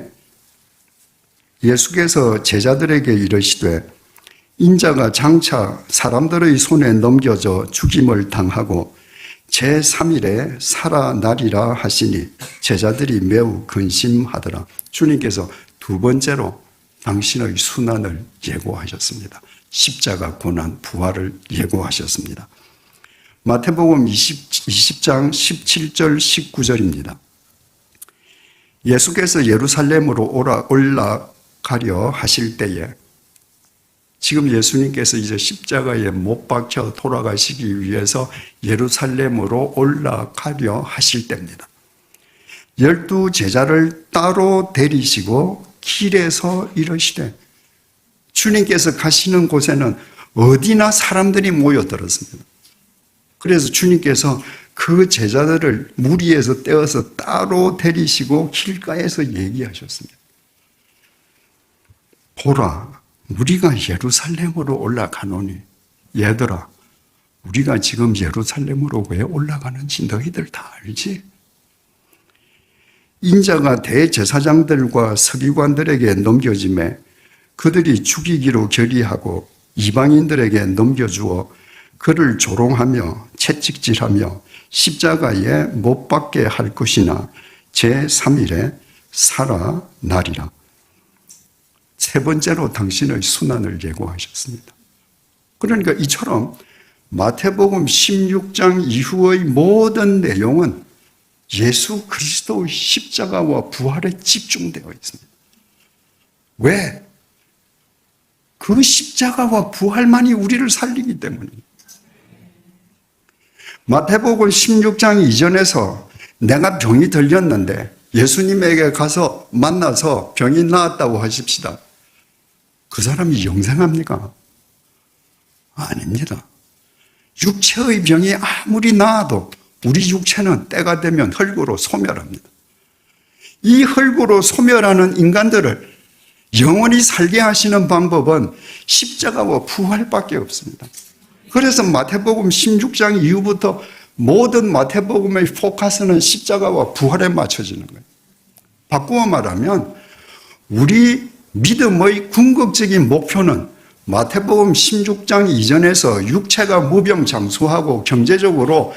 예수께서 제자들에게 이르시되 인자가 장차 사람들의 손에 넘겨져 죽임을 당하고 제3일에 살아나리라 하시니 제자들이 매우 근심하더라. 주님께서 두 번째로 당신의 순환을 예고하셨습니다. 십자가 고난 부활을 예고하셨습니다. 마태복음 20장 17절 19절입니다. 예수께서 예루살렘으로 올라가려 하실 때에, 지금 예수님께서 이제 십자가에 못 박혀 돌아가시기 위해서 예루살렘으로 올라가려 하실 때입니다. 12 제자를 따로 데리시고 길에서 이르시되, 주님께서 가시는 곳에는 어디나 사람들이 모여들었습니다. 그래서 주님께서 그 제자들을 무리에서 떼어서 따로 데리시고 길가에서 얘기하셨습니다. 보라, 우리가 예루살렘으로 올라가노니, 얘들아, 우리가 지금 예루살렘으로 왜 올라가는지 너희들 다 알지? 인자가 대제사장들과 서기관들에게 넘겨짐에 그들이 죽이기로 결의하고 이방인들에게 넘겨주어 그를 조롱하며 채찍질하며 십자가에 못 박게 할 것이나 제3일에 살아나리라. 세 번째로 당신의 순환을 예고하셨습니다. 그러니까 이처럼 마태복음 16장 이후의 모든 내용은 예수 그리스도의 십자가와 부활에 집중되어 있습니다. 왜? 그 십자가와 부활만이 우리를 살리기 때문입니다. 마태복음 16장 이전에서 내가 병이 들렸는데 예수님에게 가서 만나서 병이 나았다고 하십시다. 그 사람이 영생합니까? 아닙니다. 육체의 병이 아무리 나아도 우리 육체는 때가 되면 흙으로 소멸합니다. 이 흙으로 소멸하는 인간들을 영원히 살게 하시는 방법은 십자가와 부활밖에 없습니다. 그래서 마태복음 16장 이후부터 모든 마태복음의 포커스는 십자가와 부활에 맞춰지는 거예요. 바꾸어 말하면 우리 믿음의 궁극적인 목표는 마태복음 16장 이전에서 육체가 무병장수하고 경제적으로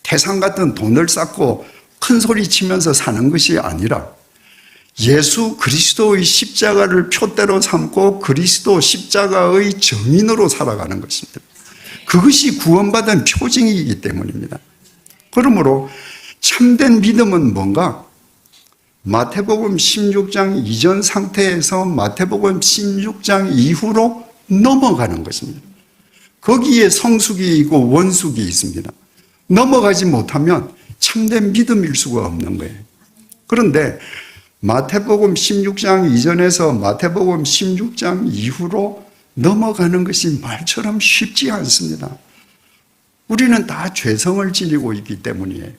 태산 같은 돈을 쌓고 큰 소리 치면서 사는 것이 아니라 예수 그리스도의 십자가를 표대로 삼고 그리스도 십자가의 증인으로 살아가는 것입니다. 그것이 구원받은 표징이기 때문입니다. 그러므로 참된 믿음은 뭔가? 마태복음 16장 이전 상태에서 마태복음 16장 이후로 넘어가는 것입니다. 거기에 성숙이 있고 원숙이 있습니다. 넘어가지 못하면 참된 믿음일 수가 없는 거예요. 그런데 마태복음 16장 이전에서 마태복음 16장 이후로 넘어가는 것이 말처럼 쉽지 않습니다. 우리는 다 죄성을 지니고 있기 때문이에요.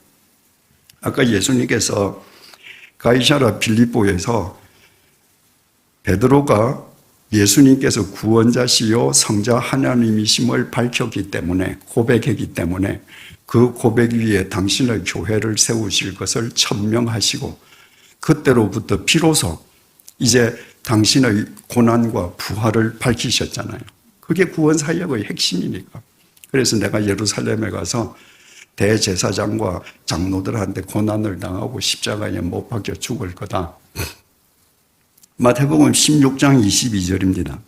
아까 예수님께서 가이사랴 빌립보에서 베드로가 예수님께서 구원자시요 성자 하나님이심을 밝혔기 때문에, 고백했기 때문에 그 고백 위에 당신의 교회를 세우실 것을 천명하시고 그때로부터 비로소 이제 당신의 고난과 부활을 밝히셨잖아요. 그게 구원사역의 핵심이니까. 그래서 내가 예루살렘에 가서 대제사장과 장로들한테 고난을 당하고 십자가에 못 박혀 죽을 거다. 마태복음 16장 22절입니다.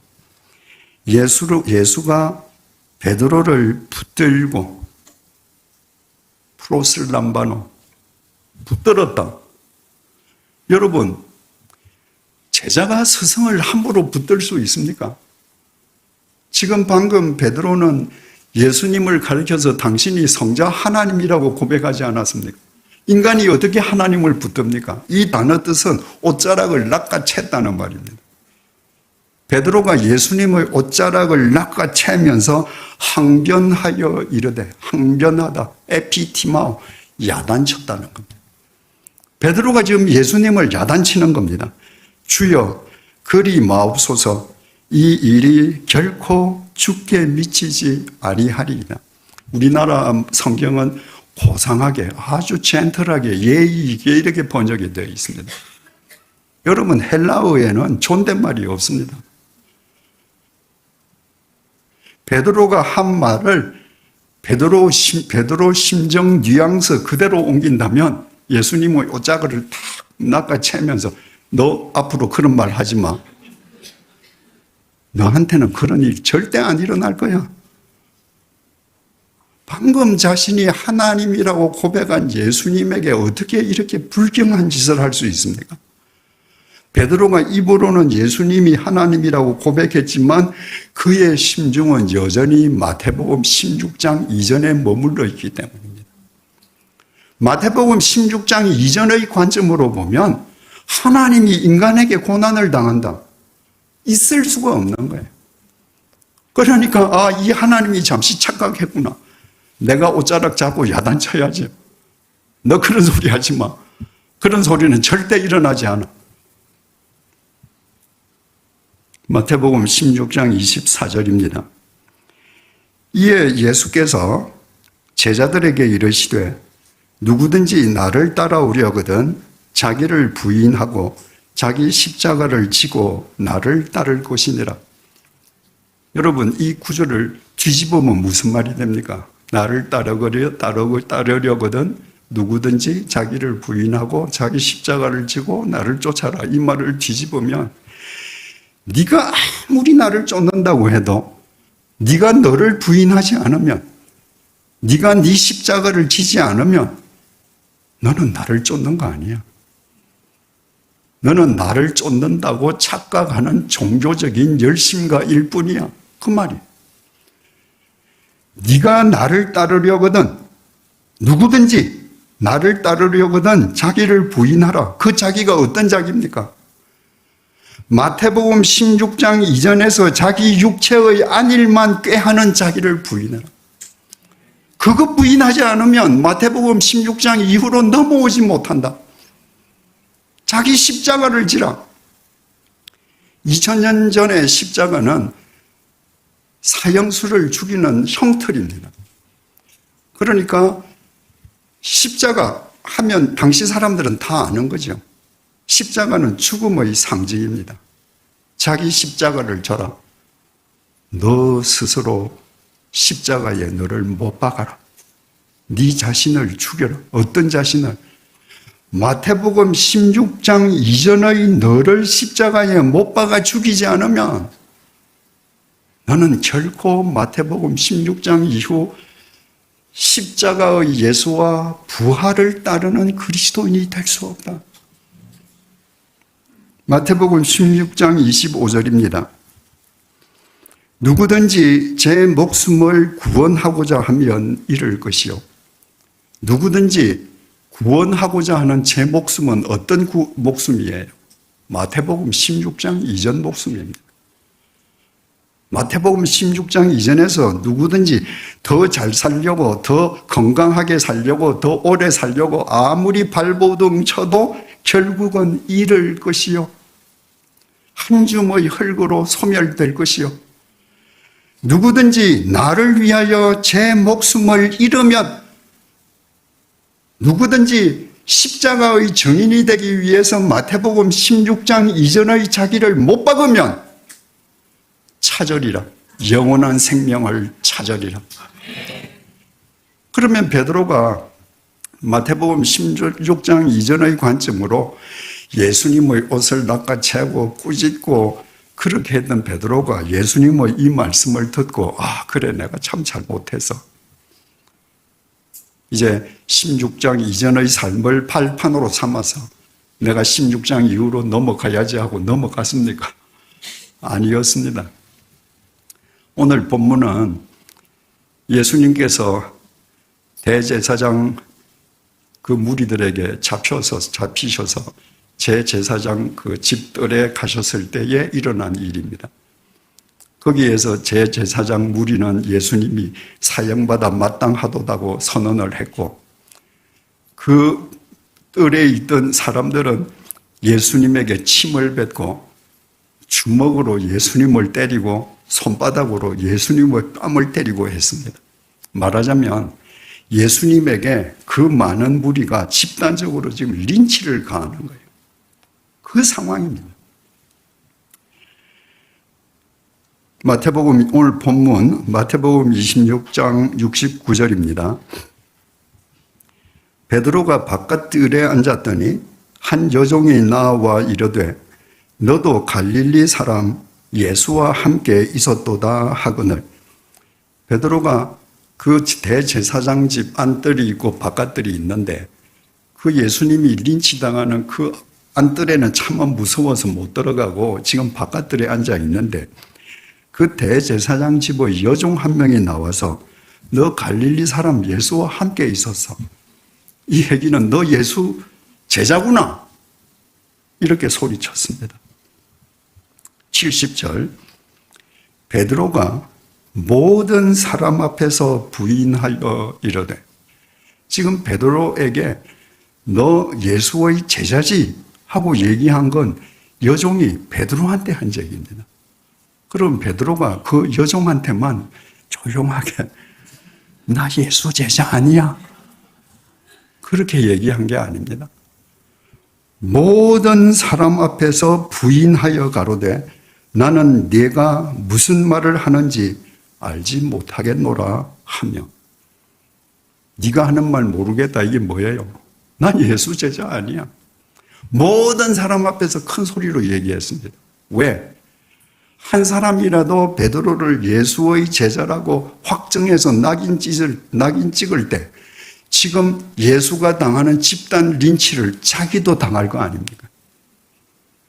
예수가 베드로를 붙들고 프로슬람바노 붙들었다. 여러분, 제자가 스승을 함부로 붙들 수 있습니까? 지금 방금 베드로는 예수님을 가리켜서 당신이 성자 하나님이라고 고백하지 않았습니까? 인간이 어떻게 하나님을 붙듭니까? 이 단어 뜻은 옷자락을 낚아챘다는 말입니다. 베드로가 예수님의 옷자락을 낚아채면서 항변하여 이르되, 항변하다, 에피티마오, 야단쳤다는 겁니다. 베드로가 지금 예수님을 야단치는 겁니다. 주여 그리 마옵소서, 이 일이 결코 죽게 미치지 아니하리이다. 우리나라 성경은 고상하게, 아주 젠틀하게, 예의 있게 이렇게 번역이 되어 있습니다. 여러분, 헬라어에는 존댓말이 없습니다. 베드로가 한 말을 베드로 심정 뉘앙스 그대로 옮긴다면 예수님의 옷자락을 탁 낚아채면서 너 앞으로 그런 말 하지 마. 너한테는 그런 일이 절대 안 일어날 거야. 방금 자신이 하나님이라고 고백한 예수님에게 어떻게 이렇게 불경한 짓을 할 수 있습니까? 베드로가 입으로는 예수님이 하나님이라고 고백했지만 그의 심중은 여전히 마태복음 16장 이전에 머물러 있기 때문입니다. 마태복음 16장 이전의 관점으로 보면 하나님이 인간에게 고난을 당한다. 있을 수가 없는 거예요. 그러니까 이 하나님이 잠시 착각했구나. 내가 옷자락 잡고 야단쳐야지. 너 그런 소리 하지 마. 그런 소리는 절대 일어나지 않아. 마태복음 16장 24절입니다. 이에 예수께서 제자들에게 이르시되 누구든지 나를 따라오려거든 자기를 부인하고 자기 십자가를 지고 나를 따를 것이니라. 여러분, 이 구절을 뒤집으면 무슨 말이 됩니까? 나를 따르려거든 누구든지 자기를 부인하고 자기 십자가를 지고 나를 쫓아라. 이 말을 뒤집으면 네가 아무리 나를 쫓는다고 해도 네가 너를 부인하지 않으면, 네가 네 십자가를 지지 않으면 너는 나를 쫓는 거 아니야. 너는 나를 쫓는다고 착각하는 종교적인 열심가 일뿐이야. 그 말이야. 네가 나를 따르려거든, 누구든지 나를 따르려거든 자기를 부인하라. 그 자기가 어떤 자기입니까? 마태복음 16장 이전에서 자기 육체의 안일만 꾀하는 자기를 부인하라. 그거 부인하지 않으면 마태복음 16장 이후로 넘어오지 못한다. 자기 십자가를 지라. 2000년 전에 십자가는 사형수를 죽이는 형틀입니다. 그러니까 십자가 하면 당시 사람들은 다 아는 거죠. 십자가는 죽음의 상징입니다. 자기 십자가를 져라. 너 스스로 십자가에 너를 못 박아라. 네 자신을 죽여라. 어떤 자신을? 마태복음 16장 이전의 너를 십자가에 못 박아 죽이지 않으면 너는 결코 마태복음 16장 이후 십자가의 예수와 부활을 따르는 그리스도인이 될 수 없다. 마태복음 16장 25절입니다. 누구든지 제 목숨을 구원하고자 하면 잃을 것이요. 누구든지 구원하고자 하는 제 목숨은 어떤 목숨이에요? 마태복음 16장 이전 목숨입니다. 마태복음 16장 이전에서 누구든지 더 잘 살려고, 더 건강하게 살려고, 더 오래 살려고 아무리 발버둥 쳐도 결국은 잃을 것이요. 한 줌의 흙으로 소멸될 것이요. 누구든지 나를 위하여 제 목숨을 잃으면, 누구든지 십자가의 증인이 되기 위해서 마태복음 16장 이전의 자기를 못 박으면 찾으리라. 영원한 생명을 찾으리라. 그러면 베드로가 마태복음 16장 이전의 관점으로 예수님의 옷을 낚아채고 꾸짖고 그렇게 했던 베드로가 예수님의 이 말씀을 듣고 그래 내가 참 잘못해서 이제 16장 이전의 삶을 발판으로 삼아서 내가 16장 이후로 넘어가야지 하고 넘어갔습니까? 아니었습니다. 오늘 본문은 예수님께서 대제사장 그 무리들에게 잡히셔서 제제사장 그 집들에 가셨을 때에 일어난 일입니다. 거기에서 제제사장 무리는 예수님이 사형받아 마땅하도다고 선언을 했고, 그 뜰에 있던 사람들은 예수님에게 침을 뱉고 주먹으로 예수님을 때리고 손바닥으로 예수님의 뺨을 때리고 했습니다. 말하자면 예수님에게 그 많은 무리가 집단적으로 지금 린치를 가하는 거예요. 그 상황입니다. 마태복음 오늘 본문 마태복음 26장 69절입니다. 베드로가 바깥뜰에 앉았더니 한 여종이 나와 이르되 너도 갈릴리 사람 예수와 함께 있었도다 하거늘. 베드로가 그 대제사장 집 안뜰이 있고 바깥뜰이 있는데 그 예수님이 린치당하는 그 안뜰에는 차마 무서워서 못 들어가고 지금 바깥뜰에 앉아 있는데, 그 대제사장 집의 여종 한 명이 나와서 너 갈릴리 사람 예수와 함께 있었어. 이 얘기는 너 예수 제자구나. 이렇게 소리쳤습니다. 70절 베드로가 모든 사람 앞에서 부인하여 이르되, 지금 베드로에게 너 예수의 제자지 하고 얘기한 건 여종이 베드로한테 한 얘기입니다. 그럼 베드로가 그 여종한테만 조용하게 나 예수 제자 아니야, 그렇게 얘기한 게 아닙니다. 모든 사람 앞에서 부인하여 가로되 나는 네가 무슨 말을 하는지 알지 못하겠노라 하며, 네가 하는 말 모르겠다 이게 뭐예요? 난 예수 제자 아니야. 모든 사람 앞에서 큰 소리로 얘기했습니다. 왜? 한 사람이라도 베드로를 예수의 제자라고 확정해서 낙인 찍을 때 지금 예수가 당하는 집단 린치를 자기도 당할 거 아닙니까?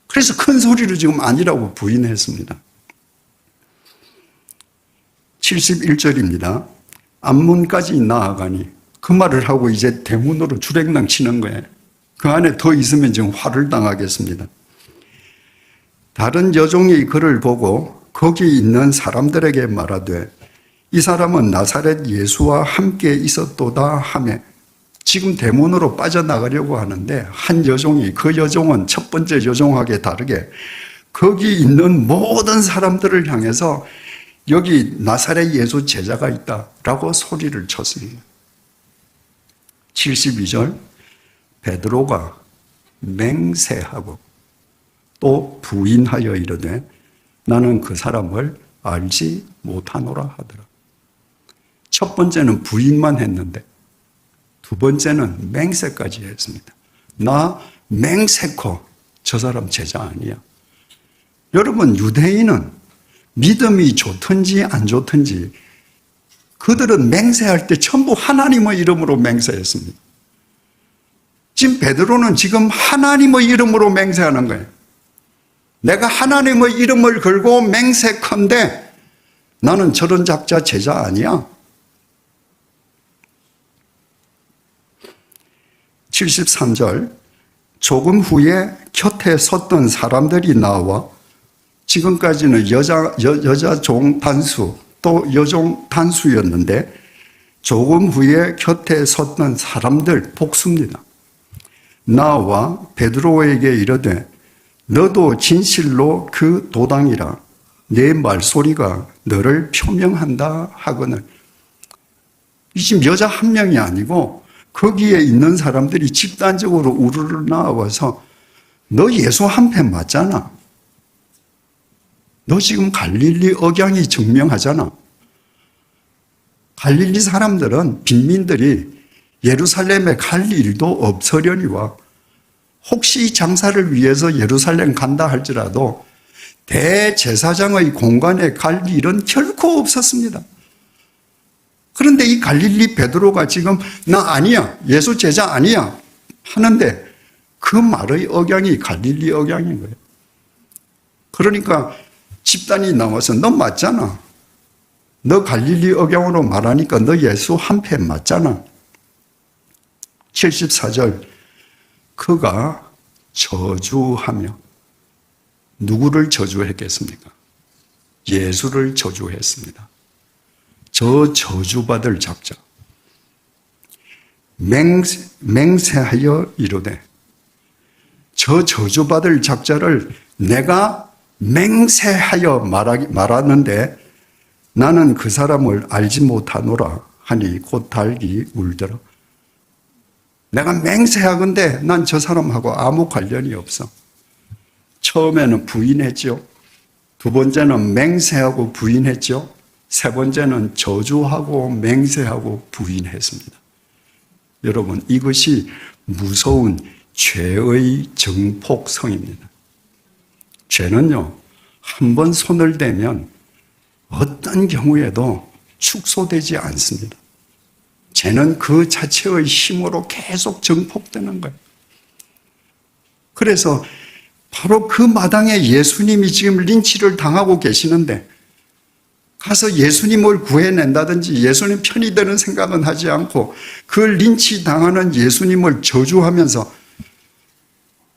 그래서 큰 소리로 지금 아니라고 부인했습니다. 71절입니다. 앞문까지 나아가니, 그 말을 하고 이제 대문으로 주랭랑 치는 거예요. 그 안에 더 있으면 지금 화를 당하겠습니다. 다른 여종이 그를 보고 거기 있는 사람들에게 말하되 이 사람은 나사렛 예수와 함께 있었도다 하며, 지금 대문으로 빠져나가려고 하는데 한 여종이, 그 여종은 첫 번째 여종하게 다르게 거기 있는 모든 사람들을 향해서 여기 나사렛 예수 제자가 있다라고 소리를 쳤습니다. 72절 베드로가 맹세하고 또 부인하여 이르되 나는 그 사람을 알지 못하노라 하더라. 첫 번째는 부인만 했는데 두 번째는 맹세까지 했습니다. 나 맹세코 저 사람 제자 아니야. 여러분, 유대인은 믿음이 좋든지 안 좋든지 그들은 맹세할 때 전부 하나님의 이름으로 맹세했습니다. 지금 베드로는 지금 하나님의 이름으로 맹세하는 거예요. 내가 하나님의 이름을 걸고 맹세컨대 나는 저런 작자 제자 아니야. 73절 조금 후에 곁에 섰던 사람들이 나와, 지금까지는 여자 종 단수 또 여종 단수였는데 조금 후에 곁에 섰던 사람들 복수입니다. 나와 베드로에게 이르되 너도 진실로 그 도당이라 내 말소리가 너를 표명한다 하거늘. 지금 여자 한 명이 아니고 거기에 있는 사람들이 집단적으로 우르르 나와서 너 예수 한패 맞잖아. 너 지금 갈릴리 억양이 증명하잖아. 갈릴리 사람들은 빈민들이 예루살렘에 갈 일도 없으려니와 혹시 장사를 위해서 예루살렘 간다 할지라도 대제사장의 공간에 갈 일은 결코 없었습니다. 그런데 이 갈릴리 베드로가 지금 나 아니야, 예수 제자 아니야 하는데 그 말의 억양이 갈릴리 억양인 거예요. 그러니까 집단이 나와서 너 맞잖아. 너 갈릴리 억양으로 말하니까 너 예수 한패 맞잖아. 74절 그가 저주하며 누구를 저주했겠습니까? 예수를 저주했습니다. 저 저주받을 작자 맹세하여 이르되 저 저주받을 작자를 내가 맹세하여 말하는데 나는 그 사람을 알지 못하노라 하니 곧 닭이 울더라. 내가 맹세하건대 난 저 사람하고 아무 관련이 없어. 처음에는 부인했죠. 두 번째는 맹세하고 부인했죠. 세 번째는 저주하고 맹세하고 부인했습니다. 여러분, 이것이 무서운 죄의 정폭성입니다. 죄는요, 한 번 손을 대면 어떤 경우에도 축소되지 않습니다. 죄는 그 자체의 힘으로 계속 정폭되는 거예요. 그래서 바로 그 마당에 예수님이 지금 린치를 당하고 계시는데 가서 예수님을 구해낸다든지 예수님 편이 되는 생각은 하지 않고 그 린치 당하는 예수님을 저주하면서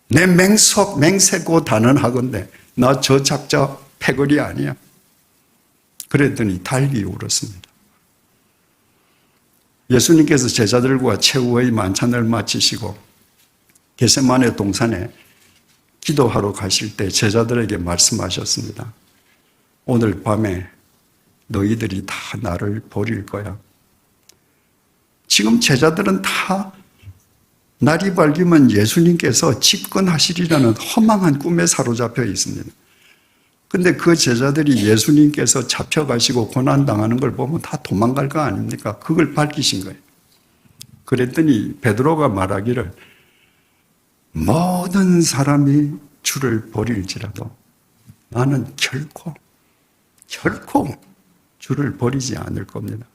내 맹세고 단언하건대 나 저 작자 패거리 아니야. 그랬더니 달기 울었습니다. 예수님께서 제자들과 최후의 만찬을 마치시고 겟세마네 동산에 기도하러 가실 때 제자들에게 말씀하셨습니다. 오늘 밤에 너희들이 다 나를 버릴 거야. 지금 제자들은 다 날이 밝으면 예수님께서 집권하시리라는 허망한 꿈에 사로잡혀 있습니다. 근데 그 제자들이 예수님께서 잡혀가시고 고난당하는 걸 보면 다 도망갈 거 아닙니까? 그걸 밝히신 거예요. 그랬더니 베드로가 말하기를 모든 사람이 주를 버릴지라도 나는 결코 주를 버리지 않을 겁니다.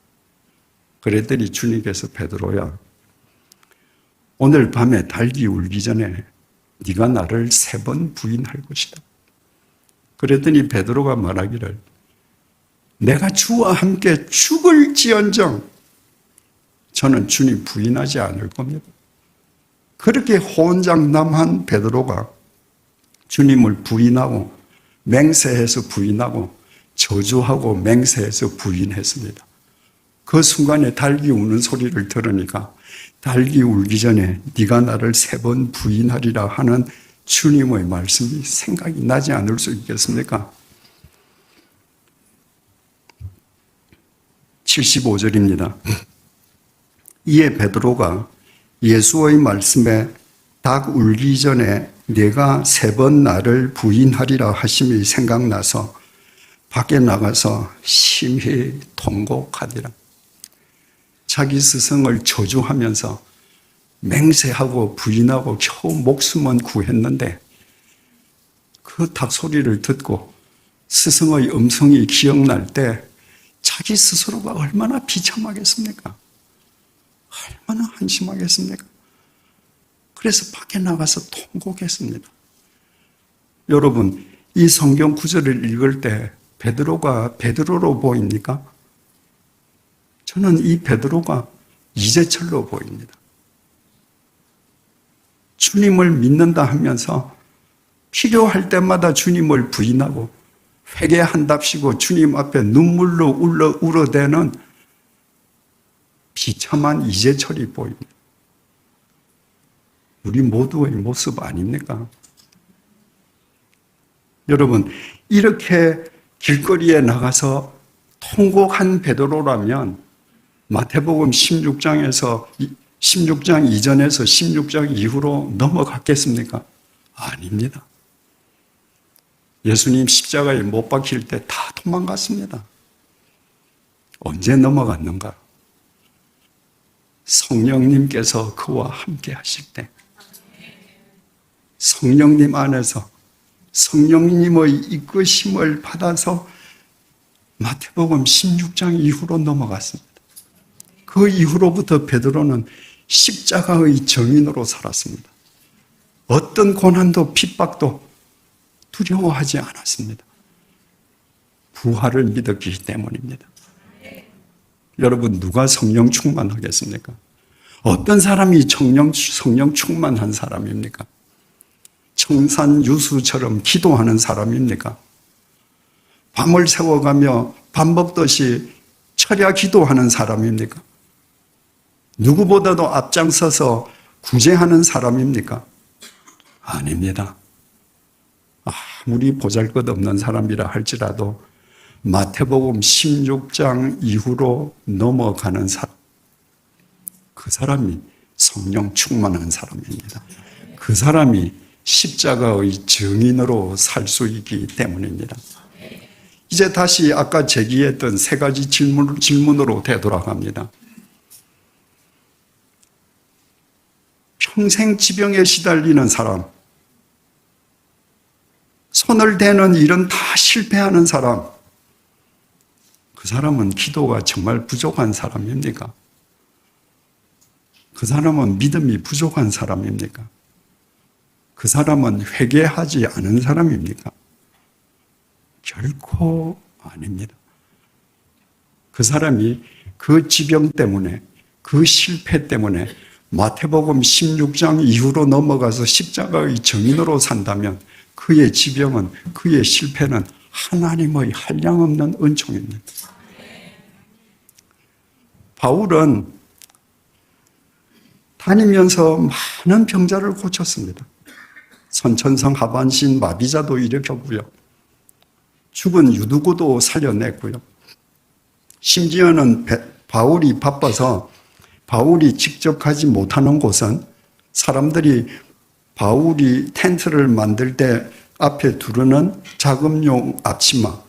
그랬더니 주님께서 베드로야, 오늘 밤에 닭이 울기 전에 네가 나를 3번 부인할 것이다. 그랬더니 베드로가 말하기를 내가 주와 함께 죽을지언정 저는 주님 부인하지 않을 겁니다. 그렇게 호언장담한 베드로가 주님을 부인하고 맹세해서 부인하고 저주하고 맹세해서 부인했습니다. 그 순간에 닭이 우는 소리를 들으니까 닭이 울기 전에 네가 나를 3번 부인하리라 하는 주님의 말씀이 생각이 나지 않을 수 있겠습니까? 75절입니다. 이에 베드로가 예수의 말씀에 닭 울기 전에 네가 3번 나를 부인하리라 하심이 생각나서 밖에 나가서 심히 통곡하리라. 자기 스승을 저주하면서 맹세하고 부인하고 겨우 목숨은 구했는데 그 닭 소리를 듣고 스승의 음성이 기억날 때 자기 스스로가 얼마나 비참하겠습니까? 얼마나 한심하겠습니까? 그래서 밖에 나가서 통곡했습니다. 여러분, 이 성경 구절을 읽을 때 베드로가 베드로로 보입니까? 저는 이 베드로가 이재철로 보입니다. 주님을 믿는다 하면서 필요할 때마다 주님을 부인하고 회개한답시고 주님 앞에 눈물로 울어대는 비참한 이재철이 보입니다. 우리 모두의 모습 아닙니까? 여러분, 이렇게 길거리에 나가서 통곡한 베드로라면 마태복음 16장 이전에서 16장 이후로 넘어갔겠습니까? 아닙니다. 예수님 십자가에 못 박힐 때 다 도망갔습니다. 언제 넘어갔는가? 성령님께서 그와 함께 하실 때, 성령님 안에서 성령님의 이끄심을 받아서 마태복음 16장 이후로 넘어갔습니다. 그 이후로부터 베드로는 십자가의 증인으로 살았습니다. 어떤 고난도 핍박도 두려워하지 않았습니다. 부활을 믿었기 때문입니다. 여러분, 누가 성령 충만하겠습니까? 어떤 사람이 성령 충만한 사람입니까? 청산 유수처럼 기도하는 사람입니까? 밤을 새워가며 밥 먹듯이 철야 기도하는 사람입니까? 누구보다도 앞장서서 구제하는 사람입니까? 아닙니다. 아무리 보잘것없는 사람이라 할지라도 마태복음 16장 이후로 넘어가는 사람, 그 사람이 성령 충만한 사람입니다. 그 사람이 십자가의 증인으로 살 수 있기 때문입니다. 이제 다시 아까 제기했던 세 가지 질문으로 되돌아갑니다. 평생 지병에 시달리는 사람, 손을 대는 일은 다 실패하는 사람, 그 사람은 기도가 정말 부족한 사람입니까? 그 사람은 믿음이 부족한 사람입니까? 그 사람은 회개하지 않은 사람입니까? 결코 아닙니다. 그 사람이 그 지병 때문에, 그 실패 때문에 마태복음 16장 이후로 넘어가서 십자가의 증인으로 산다면 그의 지병은, 그의 실패는 하나님의 한량없는 은총입니다. 바울은 다니면서 많은 병자를 고쳤습니다. 선천성 하반신 마비자도 일으켰고요. 죽은 유두고도 살려냈고요. 심지어는 바울이 바빠서 바울이 직접 가지 못하는 곳은 사람들이 바울이 텐트를 만들 때 앞에 두르는 작업용 앞치마,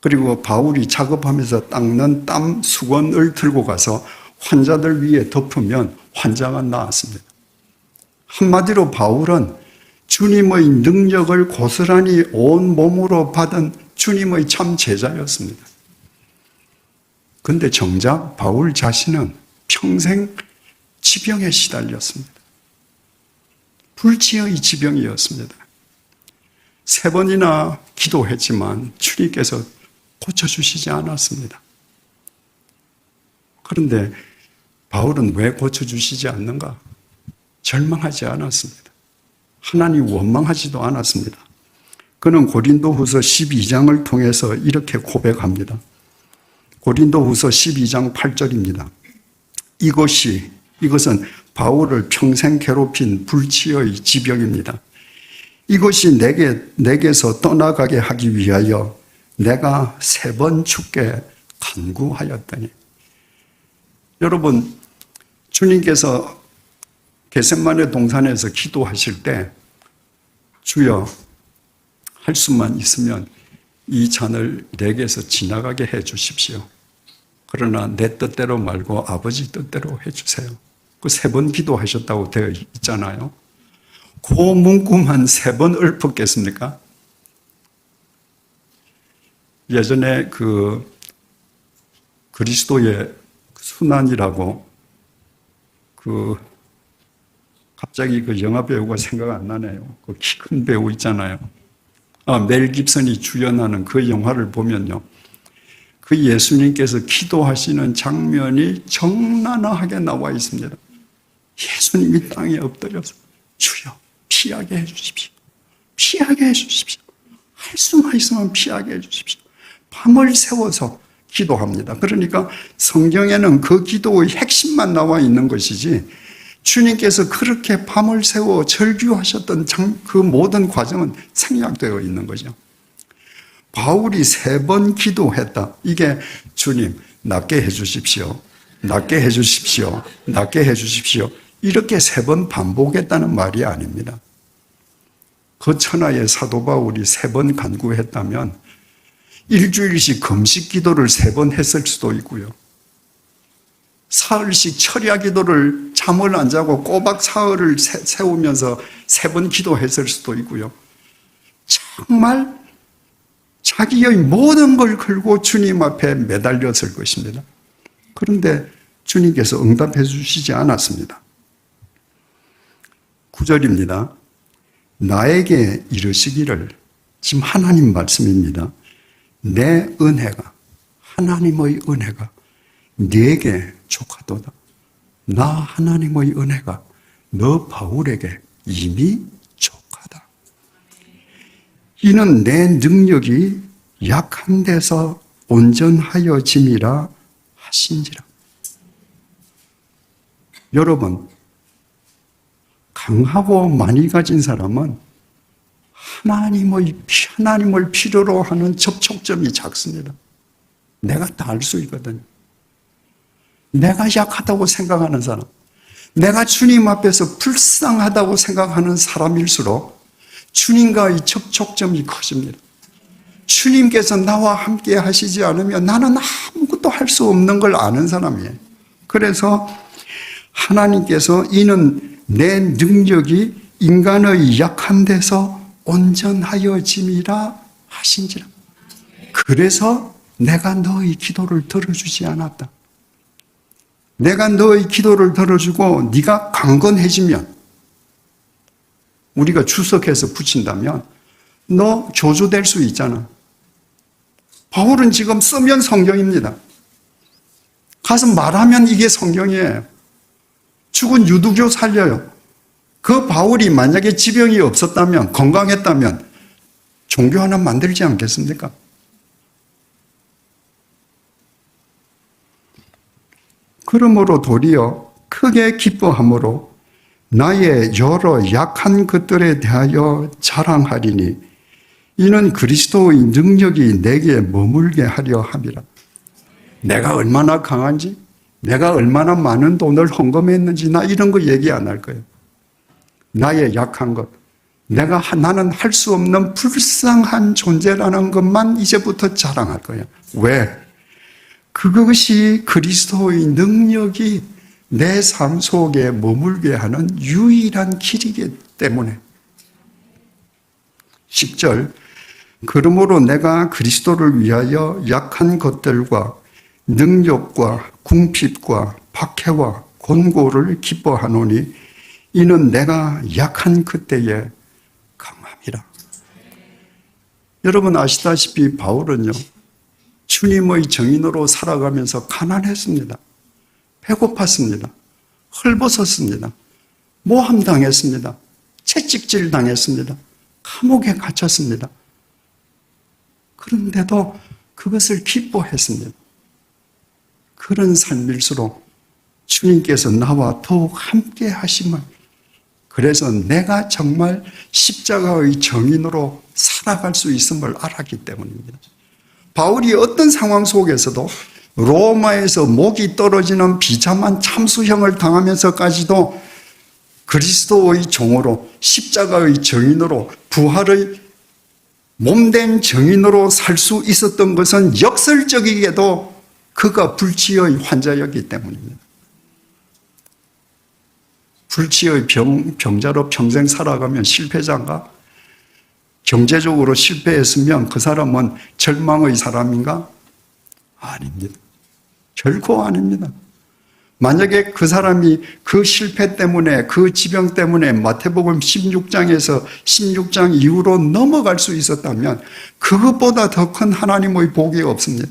그리고 바울이 작업하면서 닦는 땀 수건을 들고 가서 환자들 위에 덮으면 환자가 나았습니다. 한마디로 바울은 주님의 능력을 고스란히 온 몸으로 받은 주님의 참 제자였습니다. 그런데 정작 바울 자신은 평생 지병에 시달렸습니다. 불치의 지병이었습니다. 3번이나 기도했지만 주님께서 고쳐주시지 않았습니다. 그런데 바울은 왜 고쳐주시지 않는가? 절망하지 않았습니다. 하나님 원망하지도 않았습니다. 그는 고린도후서 12장을 통해서 이렇게 고백합니다. 고린도후서 12장 8절입니다. 이것은 바울을 평생 괴롭힌 불치의 지병입니다. 이것이 내게서 떠나가게 하기 위하여 내가 3번 죽게 간구하였더니. 여러분, 주님께서 겟세마네 동산에서 기도하실 때 주여, 할 수만 있으면 이 잔을 내게서 지나가게 해 주십시오. 그러나 내 뜻대로 말고 아버지 뜻대로 해 주세요. 그 3번 기도하셨다고 되어 있잖아요. 그 문구만 3번 읊었겠습니까? 예전에 그 그리스도의 순환이라고 갑자기 그 영화 배우가 생각 안 나네요. 그 키 큰 배우 있잖아요. 멜 깁슨이 주연하는 그 영화를 보면요. 그 예수님께서 기도하시는 장면이 적나라하게 나와 있습니다. 예수님이 땅에 엎드려서 주여 피하게 해 주십시오. 피하게 해 주십시오. 할 수만 있으면 피하게 해 주십시오. 밤을 새워서 기도합니다. 그러니까 성경에는 그 기도의 핵심만 나와 있는 것이지 주님께서 그렇게 밤을 새워 절규하셨던 그 모든 과정은 생략되어 있는 거죠. 바울이 3번 기도했다. 이게 주님 낫게 해 주십시오. 낫게 해 주십시오. 낫게 해 주십시오. 이렇게 3번 반복했다는 말이 아닙니다. 그 천하의 사도 바울이 3번 간구했다면 일주일씩 금식 기도를 3번 했을 수도 있고요. 사흘씩 철야 기도를 잠을 안 자고 꼬박 사흘을 세우면서 3번 기도했을 수도 있고요. 정말 자기의 모든 걸 걸고 주님 앞에 매달렸을 것입니다. 그런데 주님께서 응답해 주시지 않았습니다. 9절입니다. 나에게 이르시기를, 지금 하나님 말씀입니다. 내 은혜가, 하나님의 은혜가 네게 족하도다. 나 하나님의 은혜가 너 바울에게 이미 족하다. 이는 내 능력이 약한 데서 온전하여짐이라 하신지라. 여러분, 강하고 많이 가진 사람은 하나님을 필요로 하는 접촉점이 작습니다. 내가 다 알 수 있거든요. 내가 약하다고 생각하는 사람, 내가 주님 앞에서 불쌍하다고 생각하는 사람일수록 주님과의 접촉점이 커집니다. 주님께서 나와 함께 하시지 않으면 나는 아무것도 할 수 없는 걸 아는 사람이에요. 그래서 하나님께서 이는 내 능력이 인간의 약한 데서 온전하여짐이라 하신지라. 그래서 내가 너의 기도를 들어주지 않았다. 내가 너의 기도를 들어주고 네가 강건해지면, 우리가 주석해서 붙인다면 너 조조될 수 있잖아. 바울은 지금 쓰면 성경입니다. 가서 말하면 이게 성경이에요. 죽은 유두교 살려요. 그 바울이 만약에 지병이 없었다면, 건강했다면 종교 하나 만들지 않겠습니까? 그러므로 도리어 크게 기뻐함으로 나의 여러 약한 것들에 대하여 자랑하리니 이는 그리스도의 능력이 내게 머물게 하려 함이라. 내가 얼마나 강한지, 내가 얼마나 많은 돈을 헌금했는지 나 이런 거 얘기 안 할 거예요. 나의 약한 것, 나는 할 수 없는 불쌍한 존재라는 것만 이제부터 자랑할 거예요. 왜? 그것이 그리스도의 능력이 내 삶 속에 머물게 하는 유일한 길이기 때문에. 10절, 그러므로 내가 그리스도를 위하여 약한 것들과 능력과 궁핍과 박해와 곤고를 기뻐하노니 이는 내가 약한 그때에 강함이라. 여러분 아시다시피 바울은요, 주님의 정인으로 살아가면서 가난했습니다. 배고팠습니다. 헐벗었습니다. 모함당했습니다. 채찍질 당했습니다. 감옥에 갇혔습니다. 그런데도 그것을 기뻐했습니다. 그런 삶일수록 주님께서 나와 더욱 함께 하심을, 그래서 내가 정말 십자가의 정인으로 살아갈 수 있음을 알았기 때문입니다. 바울이 어떤 상황 속에서도 로마에서 목이 떨어지는 비참한 참수형을 당하면서까지도 그리스도의 종으로, 십자가의 정인으로, 부활의 몸된 정인으로 살 수 있었던 것은 역설적이게도 그가 불치의 환자였기 때문입니다. 불치의 병자로 평생 살아가면 실패자인가? 경제적으로 실패했으면 그 사람은 절망의 사람인가? 아닙니다. 결코 아닙니다. 만약에 그 사람이 그 실패 때문에, 그 지병 때문에 마태복음 16장에서 16장 이후로 넘어갈 수 있었다면 그것보다 더 큰 하나님의 복이 없습니다.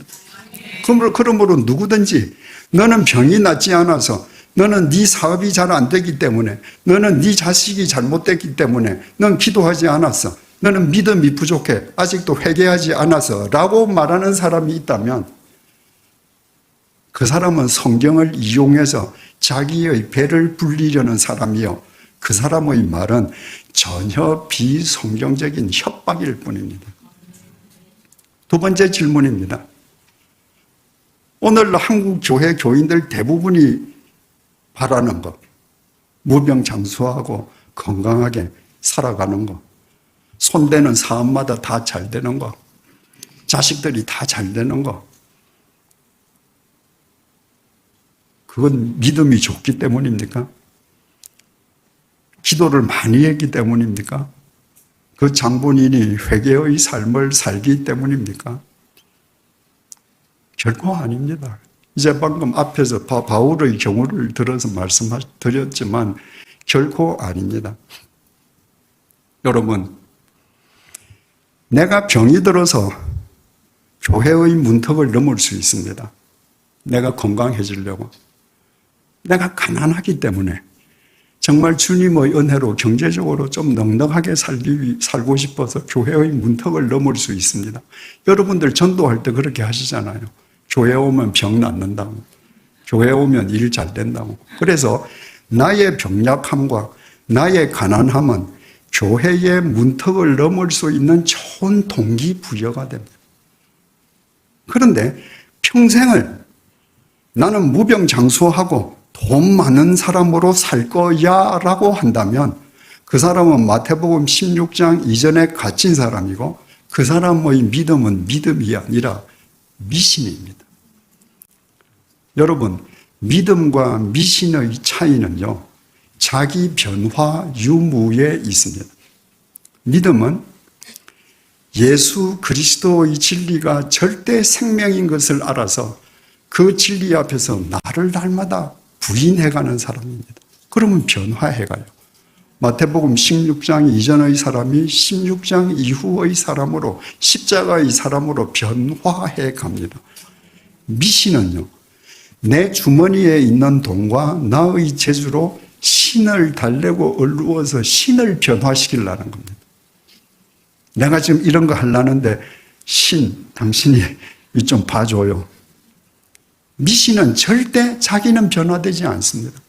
그러므로 누구든지 너는 병이 낫지 않아서, 너는 네 사업이 잘 안 되기 때문에, 너는 네 자식이 잘못됐기 때문에, 넌 기도하지 않았어, 너는 믿음이 부족해, 아직도 회개하지 않아서 라고 말하는 사람이 있다면 그 사람은 성경을 이용해서 자기의 배를 불리려는 사람이요, 그 사람의 말은 전혀 비성경적인 협박일 뿐입니다. 두 번째 질문입니다. 오늘 한국 교회 교인들 대부분이 바라는 것, 무병장수하고 건강하게 살아가는 것, 손대는 사업마다 다 잘 되는 것, 자식들이 다 잘 되는 것, 그건 믿음이 좋기 때문입니까? 기도를 많이 했기 때문입니까? 그 장본인이 회개의 삶을 살기 때문입니까? 결코 아닙니다. 이제 방금 앞에서 바울의 경우를 들어서 말씀드렸지만 결코 아닙니다. 여러분, 내가 병이 들어서 교회의 문턱을 넘을 수 있습니다. 내가 건강해지려고. 내가 가난하기 때문에 정말 주님의 은혜로 경제적으로 좀 넉넉하게 살고 싶어서 교회의 문턱을 넘을 수 있습니다. 여러분들 전도할 때 그렇게 하시잖아요. 교회 오면 병 낫는다고. 교회 오면 일 잘 된다고. 그래서 나의 병약함과 나의 가난함은 교회의 문턱을 넘을 수 있는 좋은 동기부여가 됩니다. 그런데 평생을 나는 무병장수하고 돈 많은 사람으로 살 거야 라고 한다면 그 사람은 마태복음 16장 이전에 갇힌 사람이고 그 사람의 믿음은 믿음이 아니라 미신입니다. 여러분, 믿음과 미신의 차이는요, 자기 변화 유무에 있습니다. 믿음은 예수 그리스도의 진리가 절대 생명인 것을 알아서 그 진리 앞에서 나를 날마다 부인해가는 사람입니다. 그러면 변화해가요. 마태복음 16장 이전의 사람이 16장 이후의 사람으로, 십자가의 사람으로 변화해 갑니다. 미신은요, 내 주머니에 있는 돈과 나의 재주로 신을 달래고 얼루어서 신을 변화시키려는 겁니다. 내가 지금 이런 거 하려는데 신, 당신이 좀 봐줘요. 미신은 절대 자기는 변화되지 않습니다.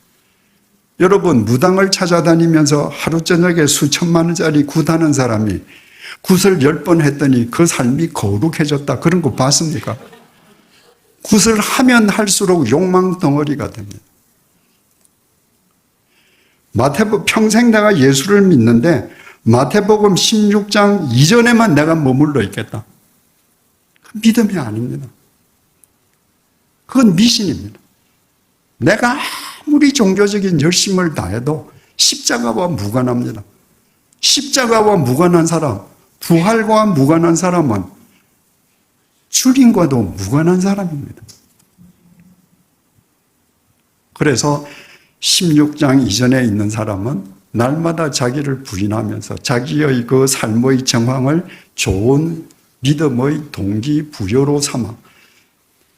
여러분, 무당을 찾아다니면서 하루 저녁에 수천만 원짜리 굿하는 사람이 굿을 10번 했더니 그 삶이 거룩해졌다. 그런 거 봤습니까? 굿을 하면 할수록 욕망 덩어리가 됩니다. 마태복음 평생 내가 예수를 믿는데 마태복음 16장 이전에만 내가 머물러 있겠다. 그 믿음이 아닙니다. 그건 미신입니다. 내가 아무리 종교적인 열심을 다해도 십자가와 무관합니다. 십자가와 무관한 사람, 부활과 무관한 사람은 주님과도 무관한 사람입니다. 그래서 16장 이전에 있는 사람은 날마다 자기를 부인하면서 자기의 그 삶의 정황을 좋은 믿음의 동기부여로 삼아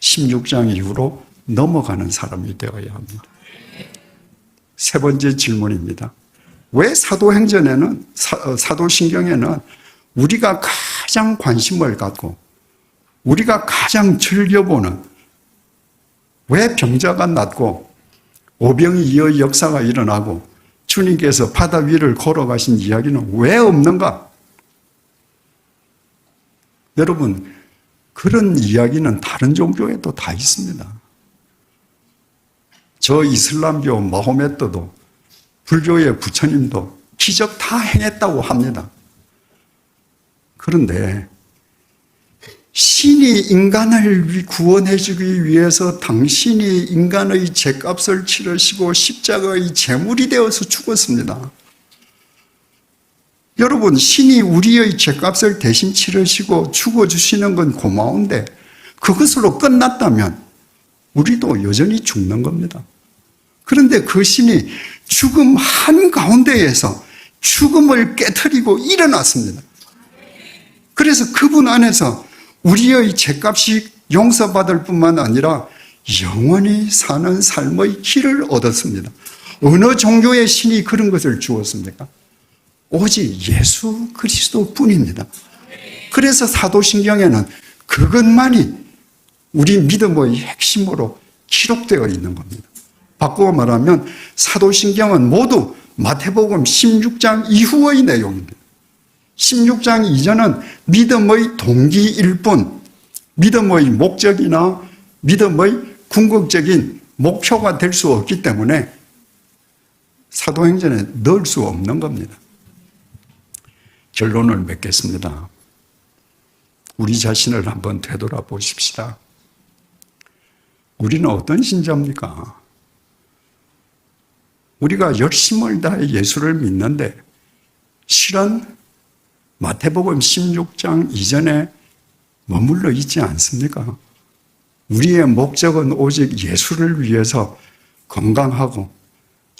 16장 이후로 넘어가는 사람이 되어야 합니다. 세 번째 질문입니다. 왜 사도행전에는, 사도신경에는 우리가 가장 관심을 갖고 우리가 가장 즐겨보는, 왜 병자가 낫고 오병이어의 역사가 일어나고 주님께서 바다 위를 걸어가신 이야기는 왜 없는가? 여러분, 그런 이야기는 다른 종교에도 다 있습니다. 저 이슬람교 마호메트도, 불교의 부처님도 기적 다 행했다고 합니다. 그런데 신이 인간을 구원해 주기 위해서 당신이 인간의 죄값을 치르시고 십자가의 제물이 되어서 죽었습니다. 여러분, 신이 우리의 죄값을 대신 치르시고 죽어주시는 건 고마운데 그것으로 끝났다면 우리도 여전히 죽는 겁니다. 그런데 그 신이 죽음 한가운데에서 죽음을 깨트리고 일어났습니다. 그래서 그분 안에서 우리의 죄값이 용서받을 뿐만 아니라 영원히 사는 삶의 길을 얻었습니다. 어느 종교의 신이 그런 것을 주었습니까? 오직 예수 그리스도 뿐입니다. 그래서 사도신경에는 그것만이 우리 믿음의 핵심으로 기록되어 있는 겁니다. 바꾸어 말하면 사도신경은 모두 마태복음 16장 이후의 내용입니다. 16장 이전은 믿음의 동기일 뿐, 믿음의 목적이나 믿음의 궁극적인 목표가 될 수 없기 때문에 사도행전에 넣을 수 없는 겁니다. 결론을 맺겠습니다. 우리 자신을 한번 되돌아보십시다. 우리는 어떤 신자입니까? 우리가 열심을 다해 예수를 믿는데 실은 마태복음 16장 이전에 머물러 있지 않습니까? 우리의 목적은 오직 예수를 위해서 건강하고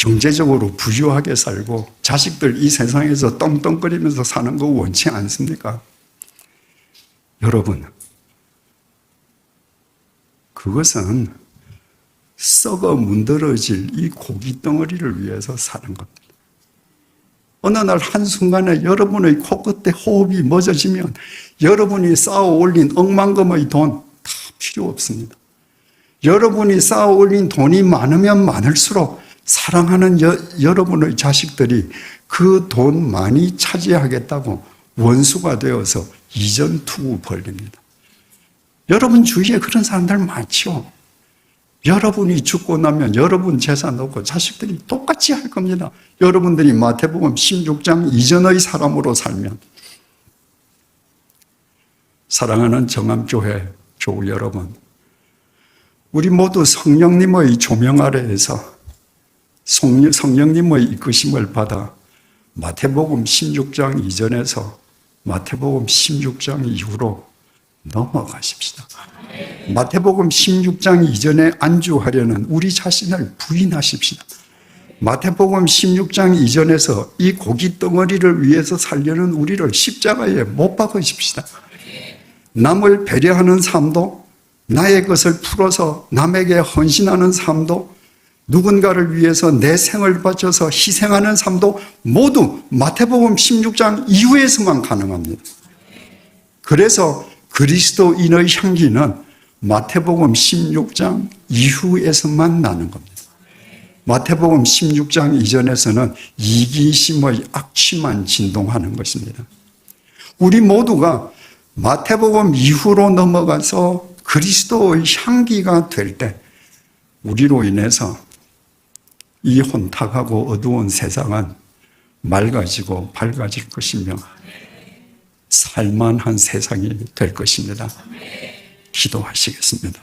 경제적으로 부유하게 살고 자식들 이 세상에서 떵떵거리면서 사는 거 원치 않습니까? 여러분, 그것은 썩어 문드러질 이 고기 덩어리를 위해서 사는 겁니다. 어느 날 한순간에 여러분의 코끝에 호흡이 멎어지면 여러분이 쌓아 올린 억만금의 돈 다 필요 없습니다. 여러분이 쌓아 올린 돈이 많으면 많을수록 사랑하는 여러분의 자식들이 그 돈 많이 차지하겠다고 원수가 되어서 이전 투구 벌립니다. 여러분 주위에 그런 사람들 많죠. 여러분이 죽고 나면 여러분 재산 놓고 자식들이 똑같이 할 겁니다. 여러분들이 마태복음 16장 이전의 사람으로 살면. 사랑하는 정암교회 교우 여러분, 우리 모두 성령님의 조명 아래에서 성령님의 이끄심을 받아 마태복음 16장 이전에서 마태복음 16장 이후로 넘어가십시다. 마태복음 16장 이전에 안주하려는 우리 자신을 부인하십시다. 마태복음 16장 이전에서 이 고기 덩어리를 위해서 살려는 우리를 십자가에 못 박으십시다. 남을 배려하는 삶도, 나의 것을 풀어서 남에게 헌신하는 삶도, 누군가를 위해서 내 생을 바쳐서 희생하는 삶도 모두 마태복음 16장 이후에서만 가능합니다. 그래서 그리스도인의 향기는 마태복음 16장 이후에서만 나는 겁니다. 마태복음 16장 이전에서는 이기심의 악취만 진동하는 것입니다. 우리 모두가 마태복음 이후로 넘어가서 그리스도의 향기가 될 때 우리로 인해서 이 혼탁하고 어두운 세상은 맑아지고 밝아질 것이며 살만한 세상이 될 것입니다. 기도하시겠습니다.